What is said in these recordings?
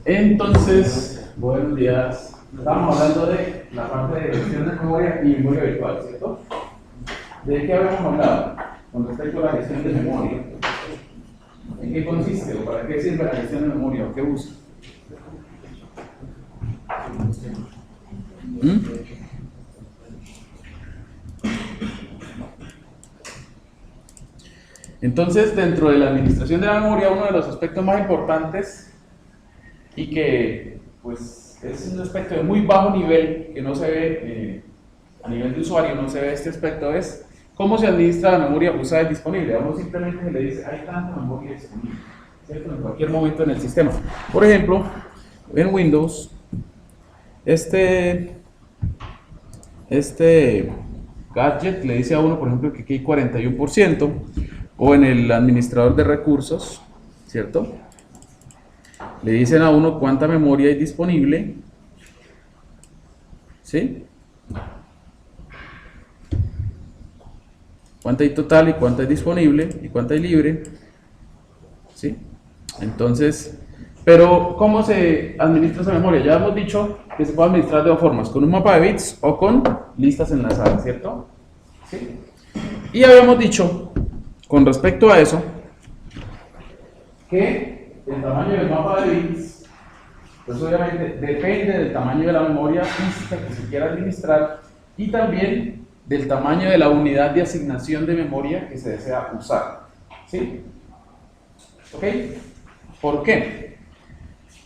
Entonces, buenos días. Estamos hablando de la parte de gestión de memoria y memoria virtual, ¿cierto? ¿De qué habíamos hablado con respecto a la gestión de memoria? ¿En qué consiste o para qué sirve la gestión de memoria o qué usa? Entonces, dentro de la administración de la memoria, uno de los aspectos más importantes y que pues es un aspecto de muy bajo nivel, que no se ve a nivel de usuario, no se ve este aspecto, es cómo se administra la memoria usada y disponible. A uno simplemente se le dice, hay tanta memoria disponible, ¿cierto? En cualquier momento en el sistema. Por ejemplo, en Windows, este gadget le dice a uno, por ejemplo, que aquí hay 41%, o en el administrador de recursos, ¿cierto? Le dicen a uno cuánta memoria hay disponible, ¿sí? Cuánta hay total y cuánta hay disponible y cuánta hay libre, ¿sí? Entonces, pero ¿cómo se administra esa memoria? Ya hemos dicho que se puede administrar de dos formas, con un mapa de bits o con listas enlazadas, ¿cierto? ¿Sí? Y habíamos dicho, con respecto a eso, que el tamaño del mapa de bits, pues obviamente depende del tamaño de la memoria física que se quiera administrar y también del tamaño de la unidad de asignación de memoria que se desea usar. ¿Sí? ¿Ok? ¿Por qué?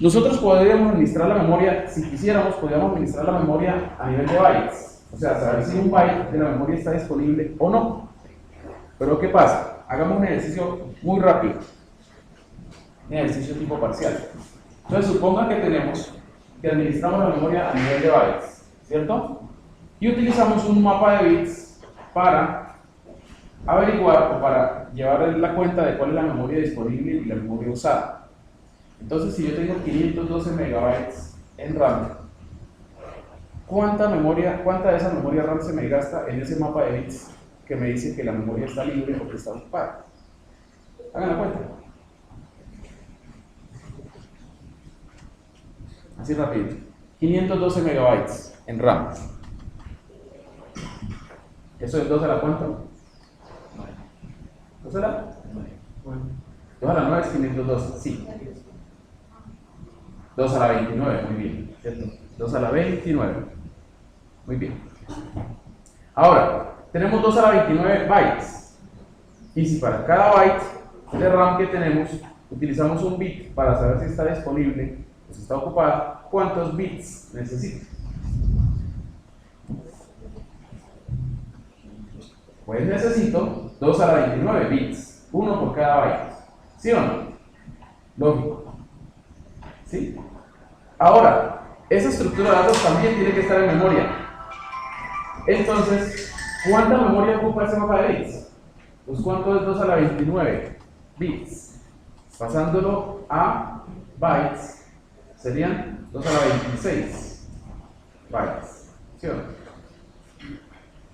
Nosotros podríamos administrar la memoria, si quisiéramos, podríamos administrar la memoria a nivel de bytes. O sea, saber si un byte de la memoria está disponible o no. Pero ¿qué pasa? Hagamos un ejercicio muy rápido. Un ejercicio tipo parcial. Entonces, suponga que tenemos que administramos la memoria a nivel de bytes, ¿cierto? Y utilizamos un mapa de bits para averiguar o para llevar la cuenta de cuál es la memoria disponible y la memoria usada. Entonces, si yo tengo 512 megabytes en RAM, ¿cuánta de esa memoria RAM se me gasta en ese mapa de bits que me dice que la memoria está libre o que está ocupada? Hagan la cuenta. Así rápido. 512 megabytes en RAM. ¿Eso es 2 a la cuánto? 2 a la 2 a la 9 es 512, sí. 2 a la 29, muy bien, ¿cierto? 2 a la 29, muy bien. Ahora, tenemos 2 a la 29 bytes. Y si para cada byte de RAM que tenemos, utilizamos un bit para saber si está disponible o si está ocupada, ¿cuántos bits necesito? Pues necesito 2 a la 29 bits, uno por cada byte. ¿Sí o no? Lógico. ¿Sí? Ahora, esa estructura de datos también tiene que estar en memoria. Entonces, ¿cuánta memoria ocupa ese mapa de bits? Pues ¿cuánto es 2 a la 29 bits? Pasándolo a bytes, serían 2 a la 26 bytes. ¿Sí o no?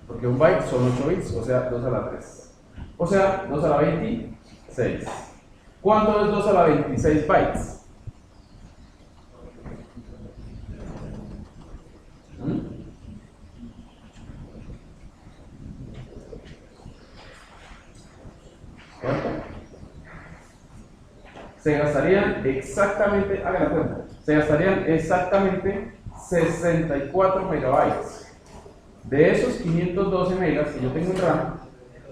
Porque un byte son 8 bits, o sea, 2 a la 3. O sea, 2 a la 26. ¿Cuánto es 2 a la 26 bytes? ¿Cuánto? Se gastarían exactamente, hagan la cuenta, se gastarían exactamente 64 megabytes. De esos 512 megas que yo tengo en RAM,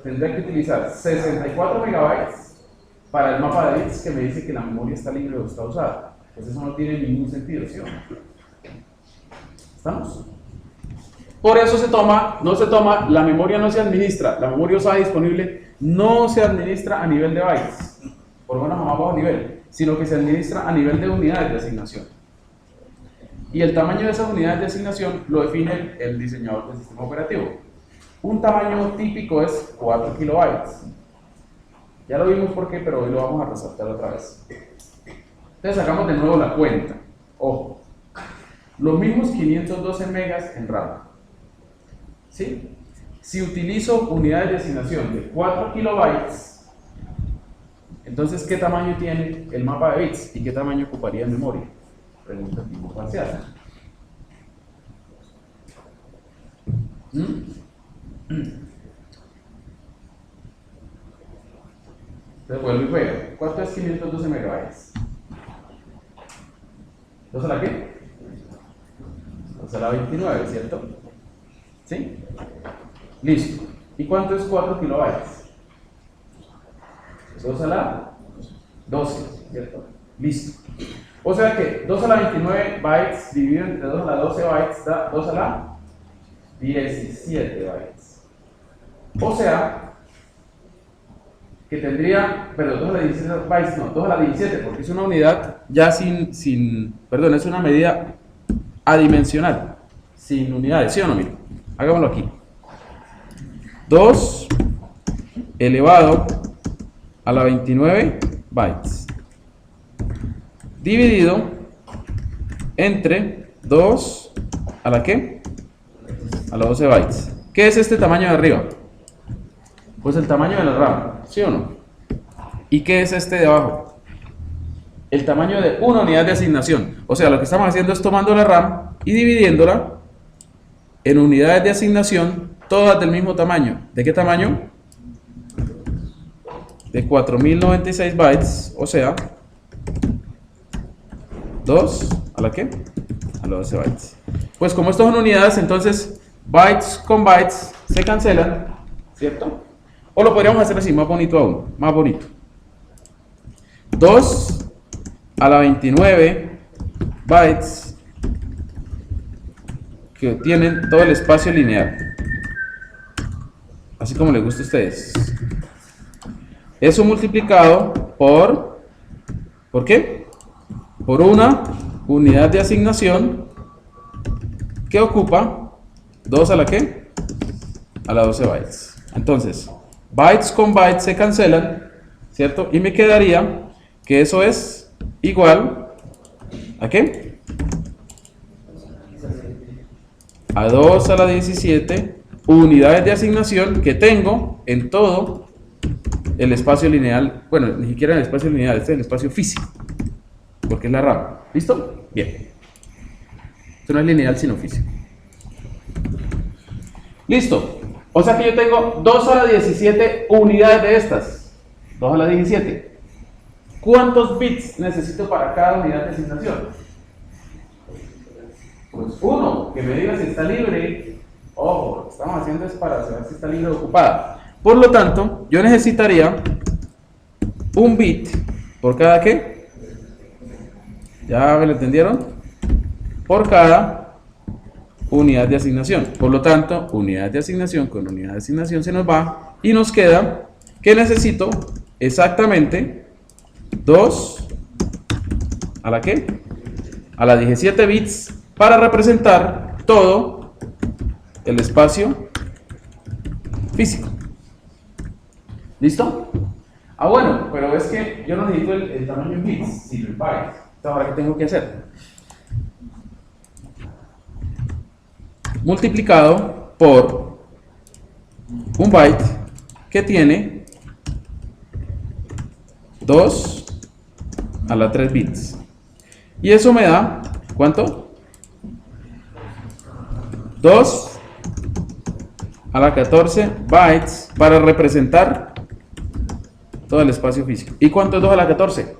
tendré que utilizar 64 megabytes para el mapa de bits que me dice que la memoria está libre o está usada. Pues eso no tiene ningún sentido, ¿sí o no? ¿Estamos? Por eso no se toma, la memoria no se administra, la memoria usada disponible no se administra a nivel de bytes, por lo menos a más bajo nivel, sino que se administra a nivel de unidades de asignación. Y el tamaño de esas unidades de asignación lo define el diseñador del sistema operativo. Un tamaño típico es 4 kilobytes. Ya lo vimos por qué, pero hoy lo vamos a resaltar otra vez. Entonces sacamos de nuevo la cuenta. Ojo, los mismos 512 megas en RAM. ¿Sí? Si utilizo unidades de asignación de 4 kilobytes, entonces ¿qué tamaño tiene el mapa de bits y qué tamaño ocuparía en memoria? Pregunta tipo parcial. Entonces vuelvo y juego. ¿Cuánto es 512 megabytes? ¿2 a la qué? 2 a la 29, ¿cierto? ¿Sí? Listo. ¿Y cuánto es 4 kilobytes? 2 a la 12, ¿cierto? Listo. O sea que 2 a la 29 bytes dividido entre 2 a la 12 bytes da 2 a la 17 bytes. O sea que tendría, perdón, 2 a la 17 bytes, no, 2 a la 17, porque es una unidad ya perdón, es una medida adimensional, sin unidades, ¿sí o no? Mira, hagámoslo aquí. 2 elevado a la 29 bytes dividido entre 2 a la ¿qué? A la 12 bytes. ¿Qué es este tamaño de arriba? Pues el tamaño de la RAM, ¿sí o no? ¿Y qué es este de abajo? El tamaño de una unidad de asignación. O sea, lo que estamos haciendo es tomando la RAM y dividiéndola en unidades de asignación, todas del mismo tamaño. ¿De qué tamaño? De 4096 bytes, o sea, 2 a la ¿qué? A la 12 bytes. Pues como estas son unidades, entonces bytes con bytes se cancelan, ¿cierto? O lo podríamos hacer así, más bonito aún, más bonito. 2 a la 29 bytes que tienen todo el espacio lineal, así como les gusta a ustedes. Eso multiplicado ¿por qué? Por una unidad de asignación que ocupa 2 a la ¿qué? A la 12 bytes. Entonces, bytes con bytes se cancelan, ¿cierto? Y me quedaría que eso es igual ¿a qué? A 2 a la 17 unidades de asignación que tengo en todo el espacio lineal. Bueno, ni siquiera en el espacio lineal, este es el espacio físico, porque es la RAM. ¿Listo? Bien. Esto no es lineal sino físico. Listo. O sea que yo tengo 2 a la 17 unidades de estas. 2 a la 17. ¿Cuántos bits necesito para cada unidad de asignación? Pues uno, que me diga si está libre. Ojo, lo que estamos haciendo es para saber si está libre o ocupada. Por lo tanto, yo necesitaría un bit por cada ¿qué? ¿Ya me lo entendieron? Por cada unidad de asignación. Por lo tanto, unidad de asignación con unidad de asignación se nos va y nos queda que necesito exactamente 2 a la ¿qué? A la 17 bits para representar todo el espacio físico. ¿Listo? Ah, bueno, pero es que yo no necesito el tamaño en bits, sino en bytes. Entonces, ¿ahora qué tengo que hacer? Multiplicado por un byte que tiene 2 a la 3 bits. Y eso me da, ¿cuánto? 2 a la 14 bytes para representar todo el espacio físico. ¿Y cuánto es 2 a la 14?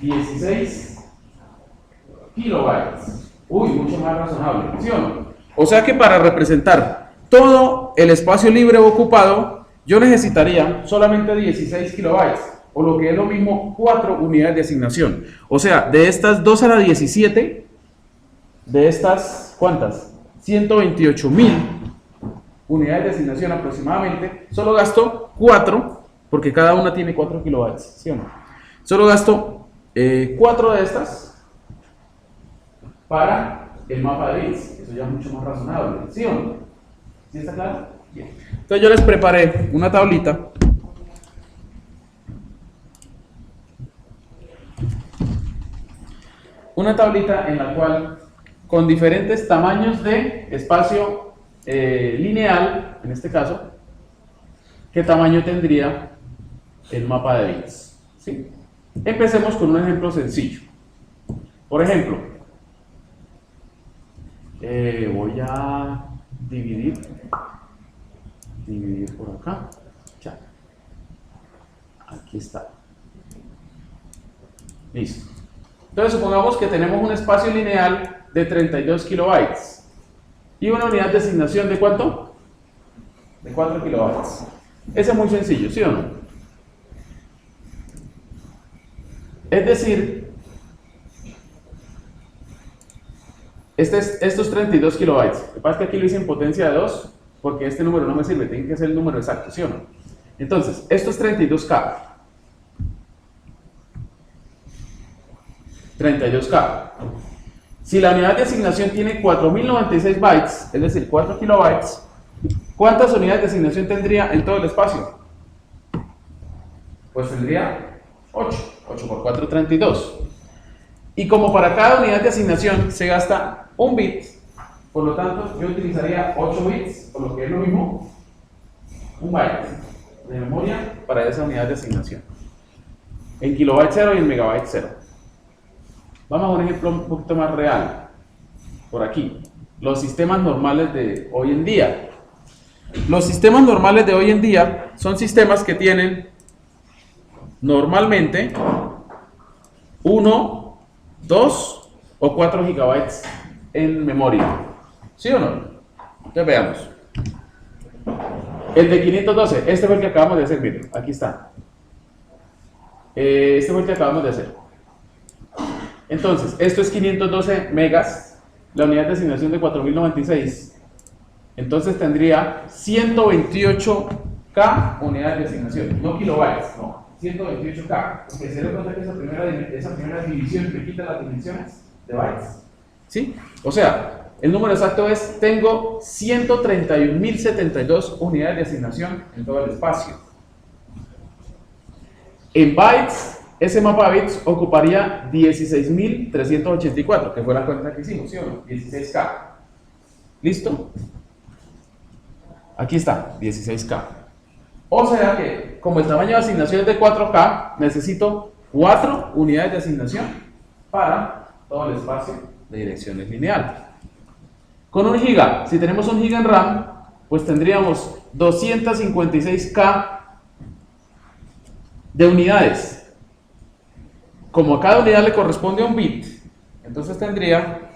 16 kilobytes. Uy, mucho más razonable, ¿sí o no? O sea que para representar todo el espacio libre o ocupado, yo necesitaría solamente 16 kilobytes, o lo que es lo mismo, 4 unidades de asignación. O sea, de estas 2 a la 17, de estas, ¿cuántas? 128.000 unidades de asignación aproximadamente, solo gasto 4, porque cada una tiene 4 kilobytes, ¿sí o no? Solo gasto 4 de estas para el mapa de bits. Eso ya es mucho más razonable, ¿sí o no? ¿Sí está claro? Bien. Entonces yo les preparé una tablita en la cual con diferentes tamaños de espacio lineal, en este caso, ¿qué tamaño tendría el mapa de bits? ¿Sí? Empecemos con un ejemplo sencillo. Por ejemplo, voy a dividir por acá. Ya. Aquí está. Listo. Entonces supongamos que tenemos un espacio lineal de 32 kilobytes y una unidad de asignación de ¿cuánto? De 4 kilobytes. Ese es muy sencillo, ¿sí o no? Es decir, estos 32 kilobytes. Lo que pasa es que aquí lo hice en potencia de 2 porque este número no me sirve, tiene que ser el número exacto, ¿sí o no? Entonces, esto es 32K. 32K. Si la unidad de asignación tiene 4096 bytes, es decir, 4 kilobytes, ¿cuántas unidades de asignación tendría en todo el espacio? Pues tendría 8. 8 por 4, 32. Y como para cada unidad de asignación se gasta un bit, por lo tanto, yo utilizaría 8 bits, por lo que es lo mismo, un byte de memoria para esa unidad de asignación. En kilobyte 0 y en megabyte 0. Vamos a un ejemplo un poquito más real. Por aquí. Los sistemas normales de hoy en día. Los sistemas normales de hoy en día son sistemas que tienen normalmente 1, 2 o 4 gigabytes en memoria. ¿Sí o no? Entonces veamos. El de 512, este fue el que acabamos de hacer, miren, aquí está. Este fue el que acabamos de hacer. Entonces, esto es 512 megas, la unidad de asignación de 4096. Entonces tendría 128K unidades de asignación, no kilobytes, no, 128K. Porque se le cuenta que esa primera división me quita las dimensiones de bytes. ¿Sí? O sea, el número exacto es, tengo 131.072 unidades de asignación en todo el espacio. En bytes, ese mapa de bits ocuparía 16.384, que fue la cuenta que hicimos, ¿sí o no? 16K. ¿Listo? Aquí está, 16K. O sea que, como el tamaño de asignación es de 4K, necesito 4 unidades de asignación para todo el espacio de direcciones lineal. Con 1 giga, si tenemos 1 giga en RAM, pues tendríamos 256K de unidades. Como a cada unidad le corresponde un bit, entonces tendría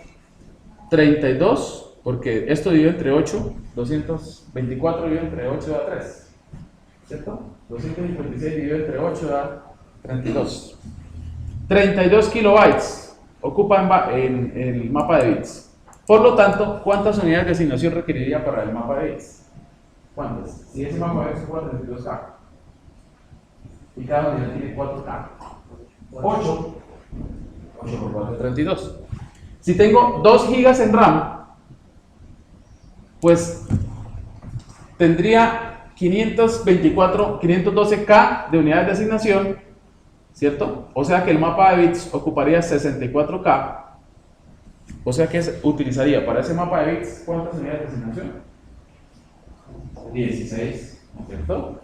32, porque esto divide entre 8, 224 divide entre 8 da 3, ¿cierto? 256 divide entre 8 da 32. 32 kilobytes ocupa en el mapa de bits. Por lo tanto, ¿cuántas unidades de asignación requeriría para el mapa de bits? ¿Cuántas? Si ese mapa de bits ocupa 32K y cada unidad tiene 4K. 8 por 4, 32. Si tengo 2 gigas en RAM, pues tendría 512K de unidades de asignación, ¿cierto? O sea que el mapa de bits ocuparía 64K. O sea que utilizaría para ese mapa de bits, ¿cuántas unidades de asignación? 16, ¿cierto?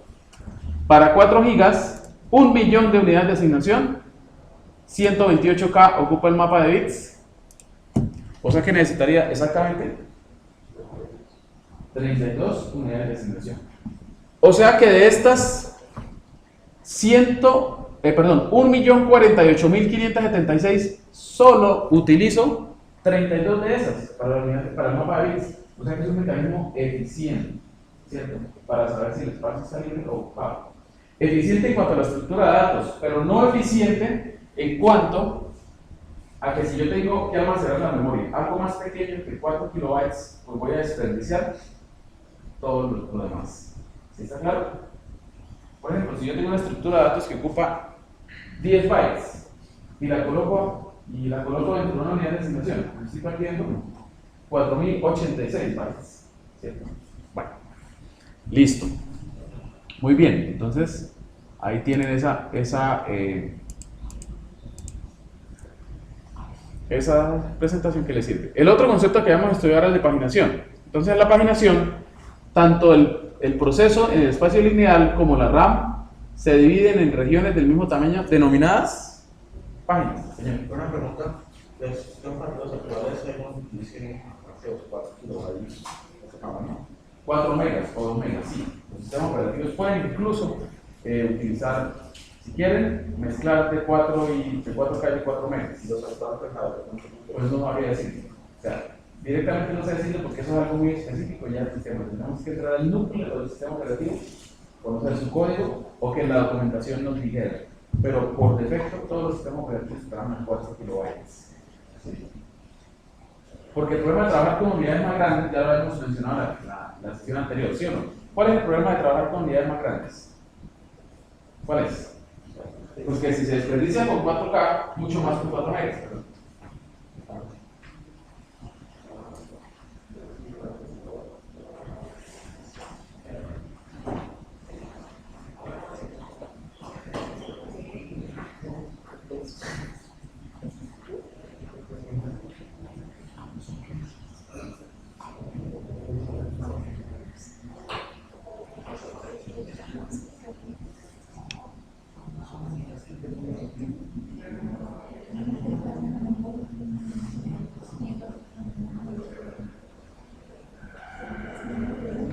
Para 4 gigas, 1 millón de unidades de asignación. 128K ocupa el mapa de bits, o sea que necesitaría exactamente 32 unidades de asignación. O sea que de estas 1.048.576 solo utilizo 32 de esas para el mapa de bits. O sea que es un mecanismo eficiente, ¿cierto? Para saber si el espacio está libre o ocupado. Eficiente en cuanto a la estructura de datos, pero no eficiente en cuanto a que si yo tengo que almacenar la memoria, algo más pequeño que 4 kilobytes, pues voy a desperdiciar todo lo demás. ¿Sí está claro? Por ejemplo, si yo tengo una estructura de datos que ocupa 10 bytes y la coloco dentro de una unidad de asignación, me estoy partiendo 4086 bytes, ¿cierto? Bueno, listo. Muy bien, entonces ahí tienen esa presentación que les sirve. El otro concepto que vamos a estudiar es de paginación. Entonces, en la paginación, tanto el proceso en el espacio lineal como la RAM se dividen en regiones del mismo tamaño denominadas páginas. Señor. Una pregunta, los los actuales dicen hace 4 kilobytes, 4 megas o 2 megas, sí. Los sistemas operativos pueden incluso utilizar, si quieren, mezclar de 4K y 4 megas. y los actuales Pues no habría decirlo. O sea, directamente no sé decirlo porque eso es algo muy específico ya del sistema. Tenemos que entrar al núcleo del sistema operativo, conocer su código o que la documentación nos dijera. Pero por defecto todos los sistemas operativos trabajan a 4 kilobytes. ¿Sí? Porque el problema de trabajar con unidades más grandes, ya lo habíamos mencionado en la sesión anterior, ¿sí o no? ¿Cuál es el problema de trabajar con unidades más grandes? ¿Cuál es? Porque si se desperdicia con 4K, mucho más que 4 megas. ¿Verdad?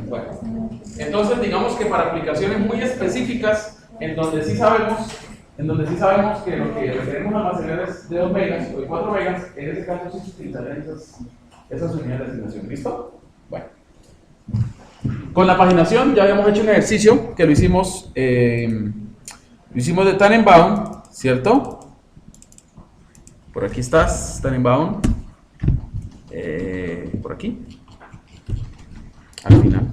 Bueno, entonces digamos que para aplicaciones muy específicas, en donde sí sabemos que lo que requerimos almacenar es de 2 megas o de 4 megas, en ese caso sí se utilizarían esas unidades de asignación. ¿Listo? Bueno. Con la paginación ya habíamos hecho un ejercicio que lo hicimos de Tannenbaum, ¿cierto? Por aquí estás, Tannenbaum. Por aquí. Al final.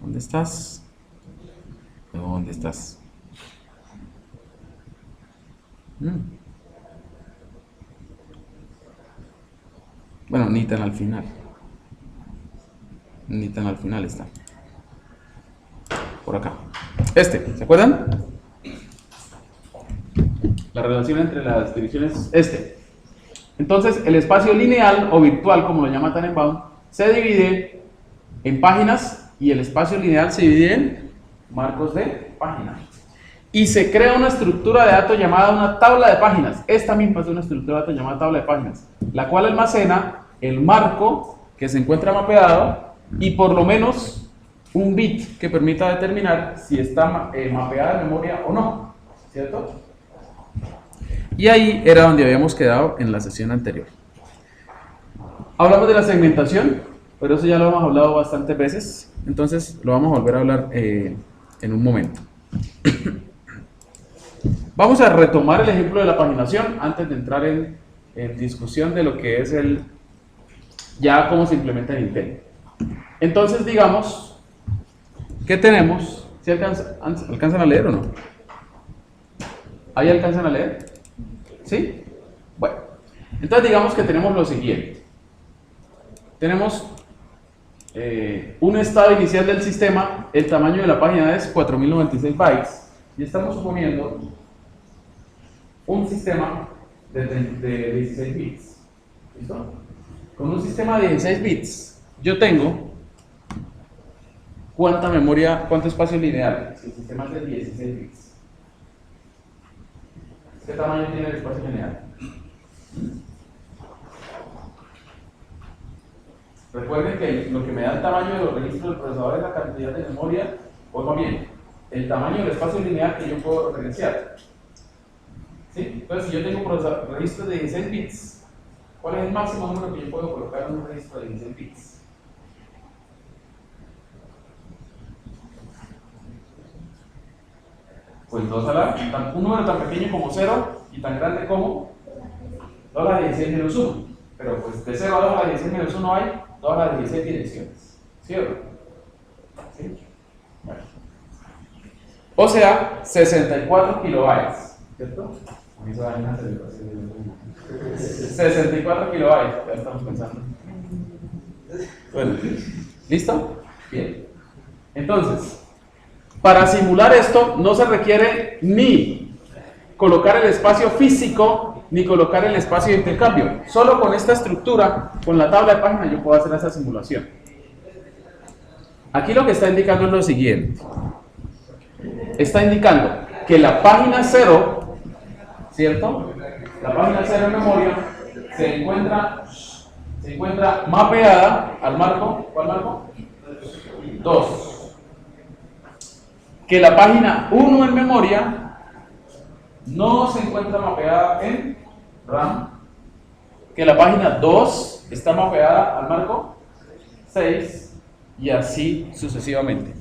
¿Dónde estás? ¿Dónde estás? Bueno, ni tan al final. Ni tan al final está. Por acá. ¿Se acuerdan? La relación entre las direcciones Entonces, el espacio lineal o virtual, como lo llama Tannenbaum, se divide en páginas y el espacio lineal se divide en marcos de páginas. Y se crea una estructura de datos llamada una tabla de páginas. Esta misma es una estructura de datos llamada tabla de páginas, la cual almacena el marco que se encuentra mapeado y por lo menos un bit que permita determinar si está mapeada en memoria o no, ¿cierto? Y ahí era donde habíamos quedado en la sesión anterior. Hablamos de la segmentación, pero eso ya lo hemos hablado bastantes veces, entonces lo vamos a volver a hablar en un momento. Vamos a retomar el ejemplo de la paginación antes de entrar en discusión de lo que es ya cómo se implementa en Intel. Entonces, digamos que tenemos, ¿sí alcanzan a leer o no? ¿Ahí alcanzan a leer? ¿Sí? Bueno, entonces digamos que tenemos lo siguiente. Tenemos un estado inicial del sistema, el tamaño de la página es 4096 bytes y estamos suponiendo un sistema de 16 bits. ¿Listo? Con un sistema de 16 bits, yo tengo ¿cuánto espacio lineal? Si el sistema es de 16 bits. ¿Qué tamaño tiene el espacio lineal? Recuerden que lo que me da el tamaño de los registros del procesador es la cantidad de memoria, o más bien, el tamaño del espacio lineal que yo puedo referenciar. ¿Sí? Entonces, si yo tengo registros de 16 bits, ¿cuál es el máximo número que yo puedo colocar en un registro de 16 bits? Pues un número tan pequeño como 0 y tan grande como 2 a la 16 menos 1. Pero pues de 0 a 2 a la 16 menos 1 hay 2 a la 16 direcciones. ¿Cierto? ¿Sí? Bueno. O sea, 64 kilobytes. ¿Cierto? 64 kilobytes, ya estamos pensando. Bueno, ¿listo? Bien. Entonces, para simular esto no se requiere ni colocar el espacio físico ni colocar el espacio de intercambio. Solo con esta estructura, con la tabla de páginas, yo puedo hacer esa simulación. Aquí lo que está indicando es lo siguiente. Está indicando que la página 0, ¿cierto? La página 0 en memoria se encuentra mapeada al marco, ¿cuál marco? 2. Que la página 1 en memoria no se encuentra mapeada en RAM. Que la página 2 está mapeada al marco 6 y así sucesivamente.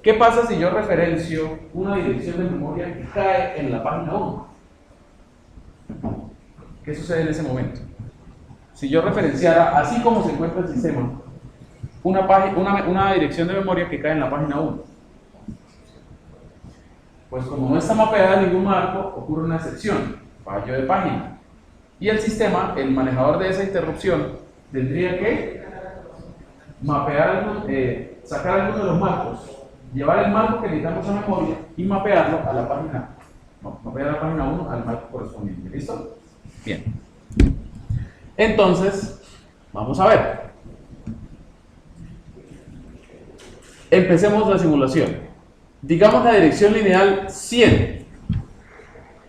¿Qué pasa si yo referencio una dirección de memoria que cae en la página 1? ¿Qué sucede en ese momento? Si yo referenciara, así como se encuentra el sistema, una dirección de memoria que cae en la página 1, pues como no está mapeada en ningún marco, ocurre una excepción, fallo de página. Y el sistema, el manejador de esa interrupción, tendría que mapear, sacar alguno de los marcos, llevar el marco que necesitamos a memoria y mapearlo a la página, mapear la página 1 al marco correspondiente. ¿Listo? Bien. Entonces, vamos a ver. Empecemos la simulación. Digamos la dirección lineal 100.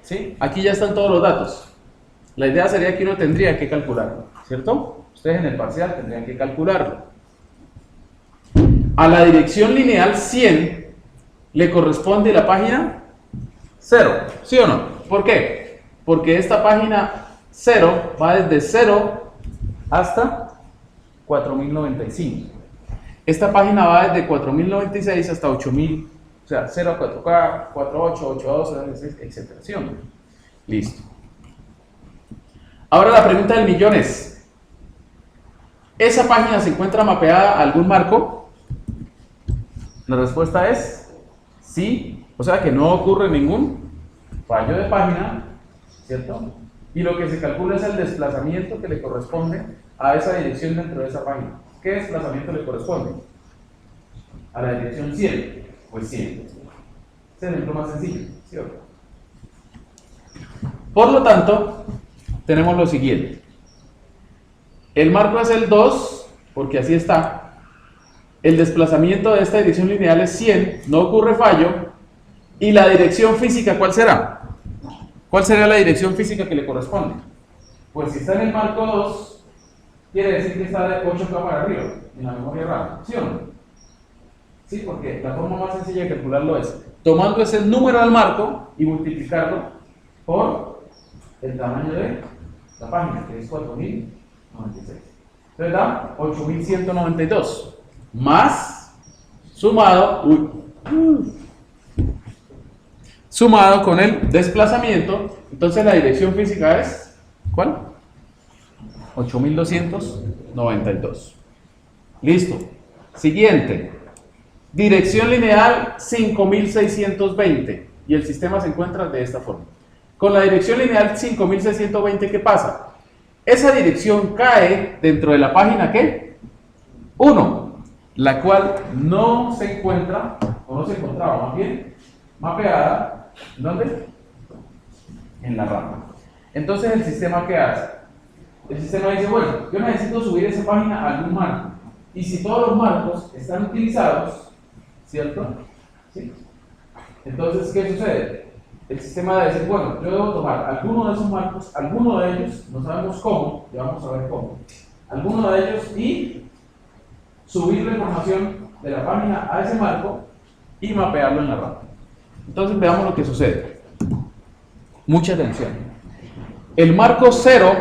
¿Sí? Aquí ya están todos los datos. La idea sería que uno tendría que calcularlo, ¿cierto? Ustedes en el parcial tendrían que calcularlo. A la dirección lineal 100 le corresponde la página 0, ¿sí o no? ¿Por qué? Porque esta página 0 va desde 0 hasta 4095. Esta página va desde 4096 hasta 8000, o sea, 0 a 4K, 48, 82, etc. ¿Sí o no? Listo. Ahora la pregunta del millón es: ¿esa página se encuentra mapeada a algún marco? La respuesta es sí, o sea que no ocurre ningún fallo de página, ¿cierto? Y lo que se calcula es el desplazamiento que le corresponde a esa dirección dentro de esa página. ¿Qué desplazamiento le corresponde? A la dirección 100, pues 100. Ese es el ejemplo más sencillo, ¿sí o no? Por lo tanto, tenemos lo siguiente. El marco es el 2, porque así está. El desplazamiento de esta dirección lineal es 100, no ocurre fallo. ¿Y la dirección física cuál será? ¿Cuál será la dirección física que le corresponde? Pues si está en el marco 2, quiere decir que está de 8K para arriba, en la memoria RAM, ¿sí o no? Sí, porque la forma más sencilla de calcularlo es tomando ese número del marco y multiplicarlo por el tamaño de la página, que es 4096. Entonces da 8192 más sumado con el desplazamiento. Entonces la dirección física es ¿cuál? 8292. Listo. Siguiente. Dirección lineal 5620 y el sistema se encuentra de esta forma. Con la dirección lineal 5620, ¿qué pasa? Esa dirección cae dentro de la página ¿qué? 1, la cual no se encuentra, o no se encontraba más bien, mapeada, ¿dónde? En la RAM. Entonces el sistema ¿qué hace? El sistema dice, bueno, yo necesito subir esa página a algún marco. Y si todos los marcos están utilizados, ¿cierto? ¿Sí? Entonces, ¿qué sucede? El sistema debe decir, bueno, yo debo tomar alguno de esos marcos, alguno de ellos, no sabemos cómo, ya vamos a ver cómo, alguno de ellos y subir la información de la página a ese marco y mapearlo en la RAM. Entonces veamos lo que sucede. Mucha atención. El marco 0,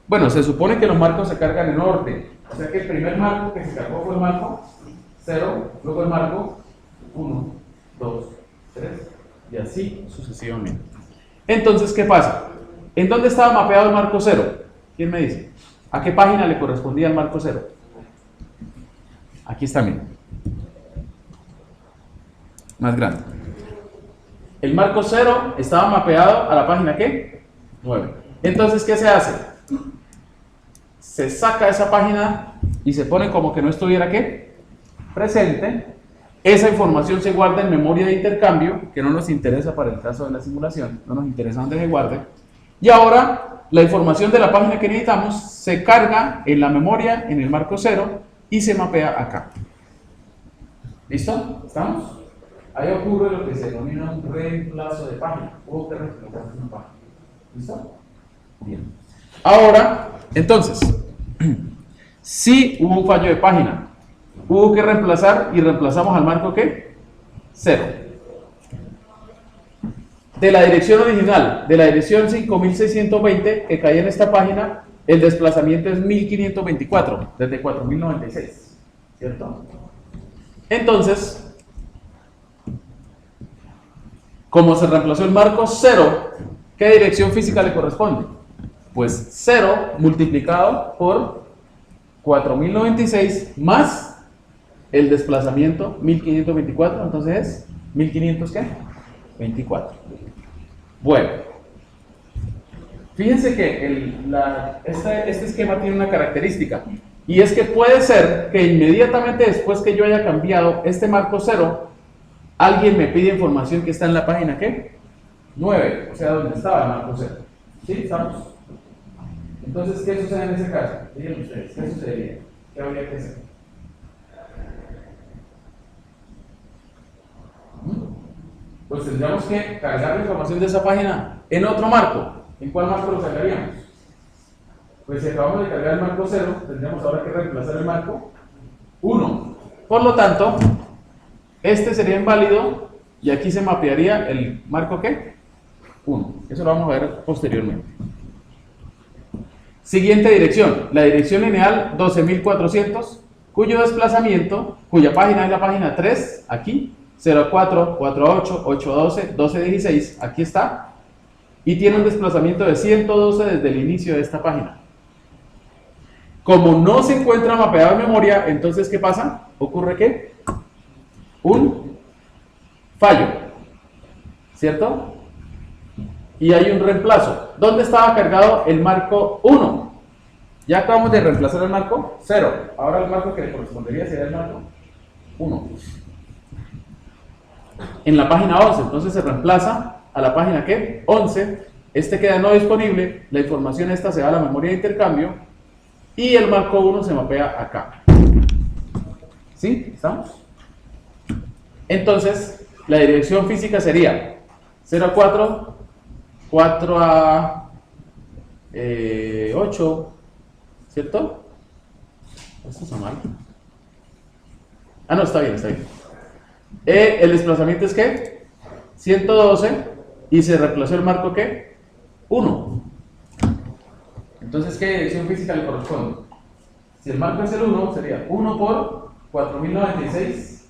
bueno, se supone que los marcos se cargan en orden. O sea que el primer marco que se cargó fue el marco 0, luego el marco 1, 2, 3 y así sucesivamente. Entonces, ¿qué pasa? ¿En dónde estaba mapeado el marco 0? ¿Quién me dice? ¿A qué página le correspondía el marco 0? Aquí está, miren. Más grande. El marco 0 estaba mapeado a la página ¿qué? 9. Entonces, ¿qué se hace? Se saca esa página y se pone como que no estuviera ¿qué? Presente. Esa información se guarda en memoria de intercambio, que no nos interesa para el caso de la simulación, no nos interesa dónde se guarde. Y ahora, la información de la página que necesitamos se carga en la memoria, en el marco 0, y se mapea acá. ¿Listo? ¿Estamos? ahí ocurre lo que se denomina un reemplazo de página. Hubo que reemplazar una página. ¿Listo? Bien. Ahora, entonces, si hubo un fallo de página, hubo que reemplazar y reemplazamos al marco ¿qué? 0. De la dirección original, de la dirección 5620 que cae en esta página, el desplazamiento es 1524 desde 4096, ¿cierto? Entonces, como se reemplazó el marco 0, ¿qué dirección física le corresponde? Pues 0 multiplicado por 4096 más el desplazamiento 1524, entonces es 1500 ¿qué? 24. Bueno, fíjense que este esquema tiene una característica, y es que puede ser que inmediatamente después que yo haya cambiado este marco 0, alguien me pide información que está en la página ¿qué? 9, o sea, donde estaba el marco 0. ¿Sí? ¿Estamos? Entonces, ¿qué sucede en ese caso? Díganme ustedes, ¿qué sucedería? ¿Qué habría que hacer? Pues tendríamos que cargar la información de esa página en otro marco. ¿En cuál marco lo cargaríamos? Pues si acabamos de cargar el marco 0, tendríamos ahora que reemplazar el marco 1. Por lo tanto, este sería inválido y aquí se mapearía el marco ¿qué? 1. Eso lo vamos a ver posteriormente. Siguiente dirección, la dirección lineal 12400, cuyo desplazamiento, cuya página es la página 3, aquí, 04, 48, 812, 1216, aquí está, y tiene un desplazamiento de 112 desde el inicio de esta página. Como no se encuentra mapeado en memoria, entonces ¿qué pasa? ¿Ocurre qué? Un fallo, ¿cierto? Y hay un reemplazo. ¿Dónde estaba cargado el marco 1? Ya acabamos de reemplazar el marco 0. Ahora el marco que le correspondería sería el marco 1. En la página 11, entonces se reemplaza a la página ¿qué? 11. Este queda no disponible. La información esta se va a la memoria de intercambio. Y el marco 1 se mapea acá. ¿Sí? ¿Estamos? Entonces, la dirección física sería 04, 4 a 8, ¿cierto? Esto está mal. Ah, no, está bien, está bien. El desplazamiento es ¿qué? 112 y se reemplazó el marco ¿qué? 1. Entonces, ¿qué dirección física le corresponde? Si el marco es el 1, sería 1 por 4096,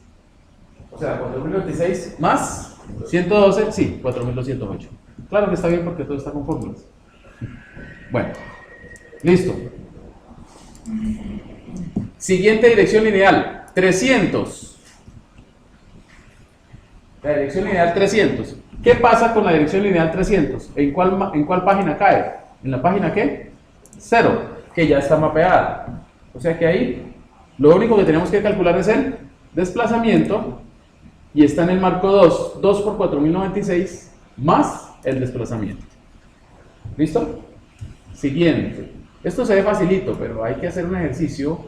o sea, 4096 más 112, sí, 4208. Claro que está bien porque todo está con fórmulas. Bueno, listo. Siguiente dirección lineal, 300. La dirección lineal 300. ¿Qué pasa con la dirección lineal 300? ¿En cuál página cae? ¿En la página qué? 0, que ya está mapeada. O sea que ahí lo único que tenemos que calcular es el desplazamiento, y está en el marco 2, 2 por 4096 más el desplazamiento. ¿Listo? Siguiente. Esto se ve facilito, pero hay que hacer un ejercicio.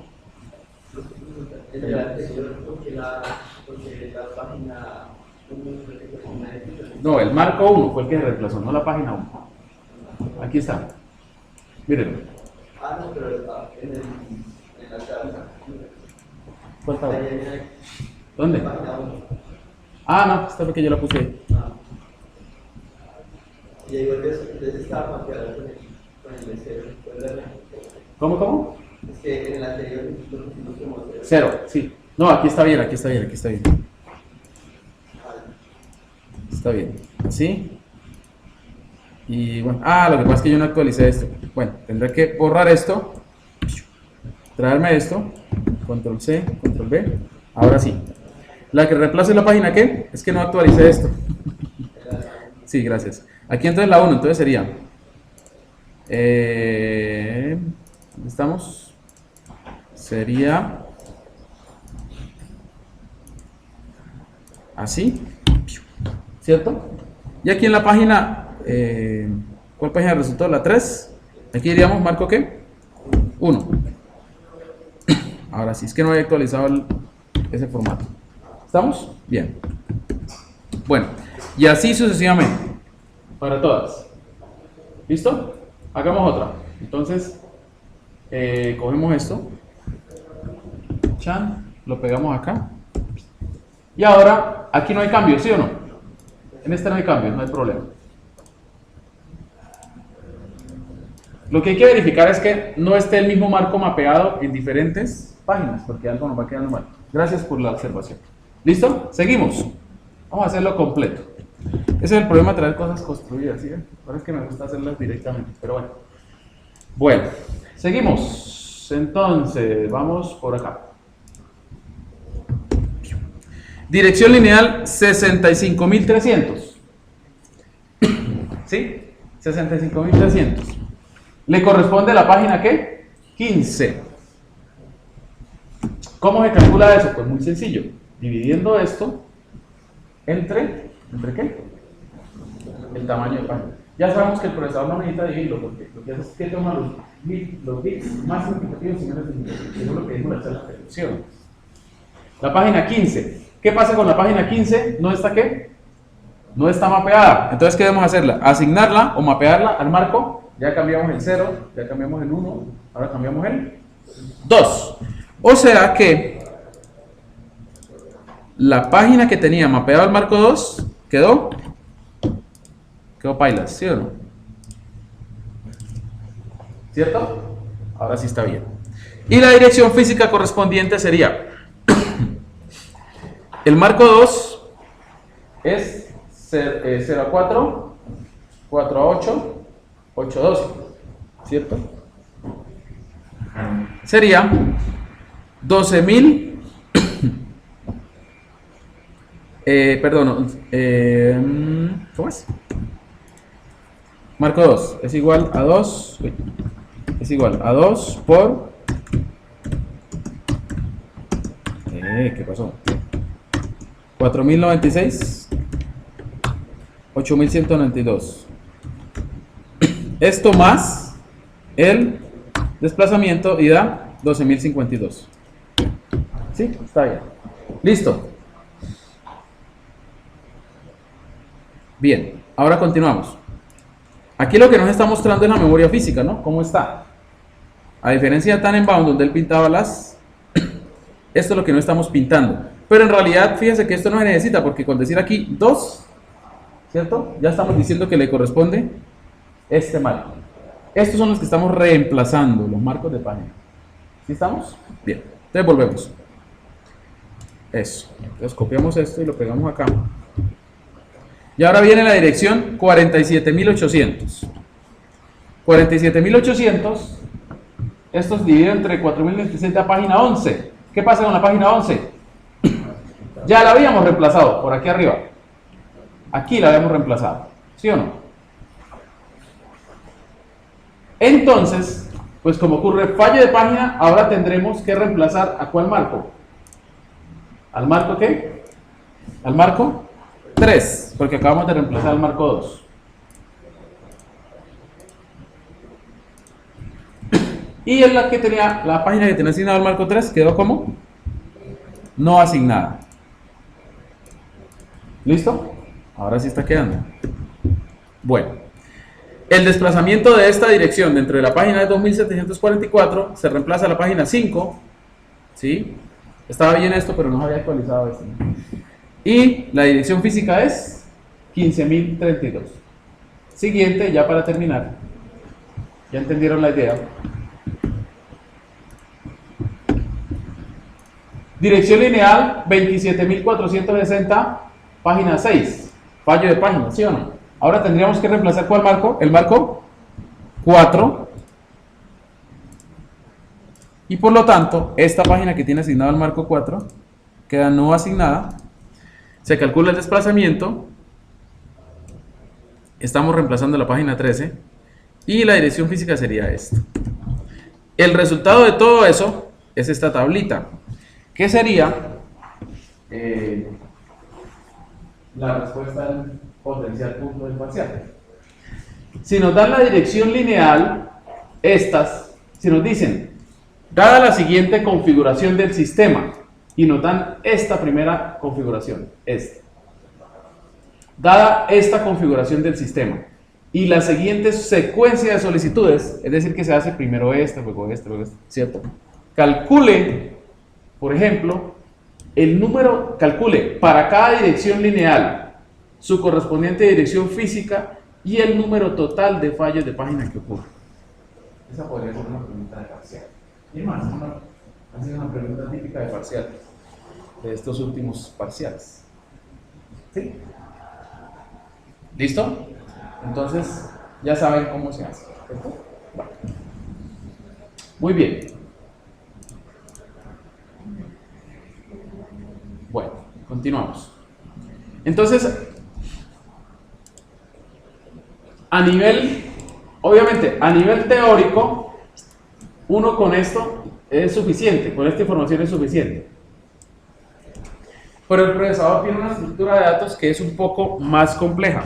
No, el marco 1 fue el que se reemplazó, no la página 1. Aquí está. Mírenlo. Ah, no, pero en la tabla. ¿Cuál tabla? ¿Dónde? Ah, no, esta fue que yo la puse ahí. Y ahí entonces estaba mapeado con el 0. ¿Cómo? Es que en el anterior no pusimos 0. 0, sí. No, aquí está bien, aquí está bien, aquí está bien. Está bien. ¿Sí? Y bueno, lo que pasa es que yo no actualicé esto. Bueno, tendré que borrar esto, traerme esto, control C, control V. Ahora sí. La que reemplace la página ¿qué? Es que no actualicé esto. Sí, gracias. Aquí entonces la 1, entonces sería. ¿Dónde estamos? Sería así, ¿cierto? Y aquí en la página, ¿cuál página resultó? La 3. Aquí diríamos marco ¿qué? 1. Ahora sí, es que no había actualizado ese formato. ¿Estamos? Bien. Bueno, y así sucesivamente, para todas. ¿Listo? Hagamos otra. Entonces, cogemos esto, chan, lo pegamos acá. Y ahora, aquí no hay cambio, ¿sí o no? En este no hay cambio, no hay problema. Lo que hay que verificar es que no esté el mismo marco mapeado en diferentes páginas, porque algo nos va quedando mal. Gracias por la observación. ¿Listo? Seguimos. Vamos a hacerlo completo. Ese es el problema de traer cosas construidas, ¿sí? Ahora es que me gusta hacerlas directamente, pero bueno. Bueno, seguimos. Entonces, vamos por acá. Dirección lineal 65.300. ¿Sí? 65.300. ¿Le corresponde la página qué? 15. ¿Cómo se calcula eso? Pues muy sencillo. Dividiendo esto ¿entre qué? El tamaño de página. Ya sabemos que el procesador no necesita dividirlo, porque lo que hace es que toma los bits más significativos y menos significativos, según lo que dijo la charla de selección. La página 15. ¿Qué pasa con la página 15? ¿No está qué? No está mapeada. Entonces, ¿qué debemos hacerla? Asignarla o mapearla al marco. Ya cambiamos el 0, ya cambiamos el 1, ahora cambiamos el 2. O sea que la página que tenía mapeado al marco 2 quedó pailas, ¿sí o no? ¿Cierto? Ahora sí está bien. Y la dirección física correspondiente sería el marco 2 es 0 a 4, 4 a 8, 8 a 12, ¿cierto? Sería 12.000, ¿cómo es? Marco 2 es igual a 2, es igual a 2 por, ¿qué pasó? 4.096, 8.192. Esto más el desplazamiento y da 12.052. ¿Sí? Está bien. Listo. Bien, ahora continuamos. Aquí lo que nos está mostrando es la memoria física, ¿no? ¿Cómo está? A diferencia de Tannenbaum, donde él pintaba las... Esto es lo que no estamos pintando. Pero en realidad, fíjense que esto no se necesita, porque con decir aquí 2, ¿cierto? Ya estamos diciendo que le corresponde este marco. Estos son los que estamos reemplazando, los marcos de página. ¿Sí estamos? Bien. Entonces volvemos. Eso. Entonces copiamos esto y lo pegamos acá. Y ahora viene la dirección 47.800. 47.800. Esto es dividido entre 4.027 a página 11. ¿Qué pasa con la página 11? Ya la habíamos reemplazado por aquí arriba. Aquí la habíamos reemplazado. ¿Sí o no? Entonces, pues como ocurre fallo de página, ahora tendremos que reemplazar ¿a cuál marco? ¿Al marco qué? Al marco 3, porque acabamos de reemplazar al marco 2. Y en la que tenía, la página que tenía asignado al marco 3 quedó como no asignada. ¿Listo? Ahora sí está quedando. Bueno. El desplazamiento de esta dirección dentro de la página de 2744 se reemplaza a la página 5. ¿Sí? Estaba bien esto, pero no se había actualizado esto. Y la dirección física es 15.032. Siguiente, ya para terminar. ¿Ya entendieron la idea? Dirección lineal 27.460, página 6. Fallo de página, ¿sí o no? Ahora tendríamos que reemplazar ¿cuál marco? El marco 4. Y por lo tanto, esta página que tiene asignado el marco 4 queda no asignada. Se calcula el desplazamiento. Estamos reemplazando la página 13. Y la dirección física sería esta. El resultado de todo eso es esta tablita. ¿Qué sería? La respuesta al potencial punto del parcial. Si nos dan la dirección lineal, si nos dicen, dada la siguiente configuración del sistema, y nos dan esta primera configuración, Dada esta configuración del sistema y la siguiente secuencia de solicitudes, es decir, que se hace primero luego este, ¿cierto? Calcule, por ejemplo, calcule para cada dirección lineal su correspondiente dirección física y el número total de fallos de página que ocurre. Esa podría ser una pregunta de parcial. Y más, ha sido una pregunta típica de parcial, de estos últimos parciales. ¿Sí? ¿Listo? Entonces, ya saben cómo se hace. ¿Cierto? Vale. Muy bien. Bueno, continuamos. Entonces, obviamente, a nivel teórico, uno con esto es suficiente, con esta información es suficiente. Pero el procesador tiene una estructura de datos que es un poco más compleja,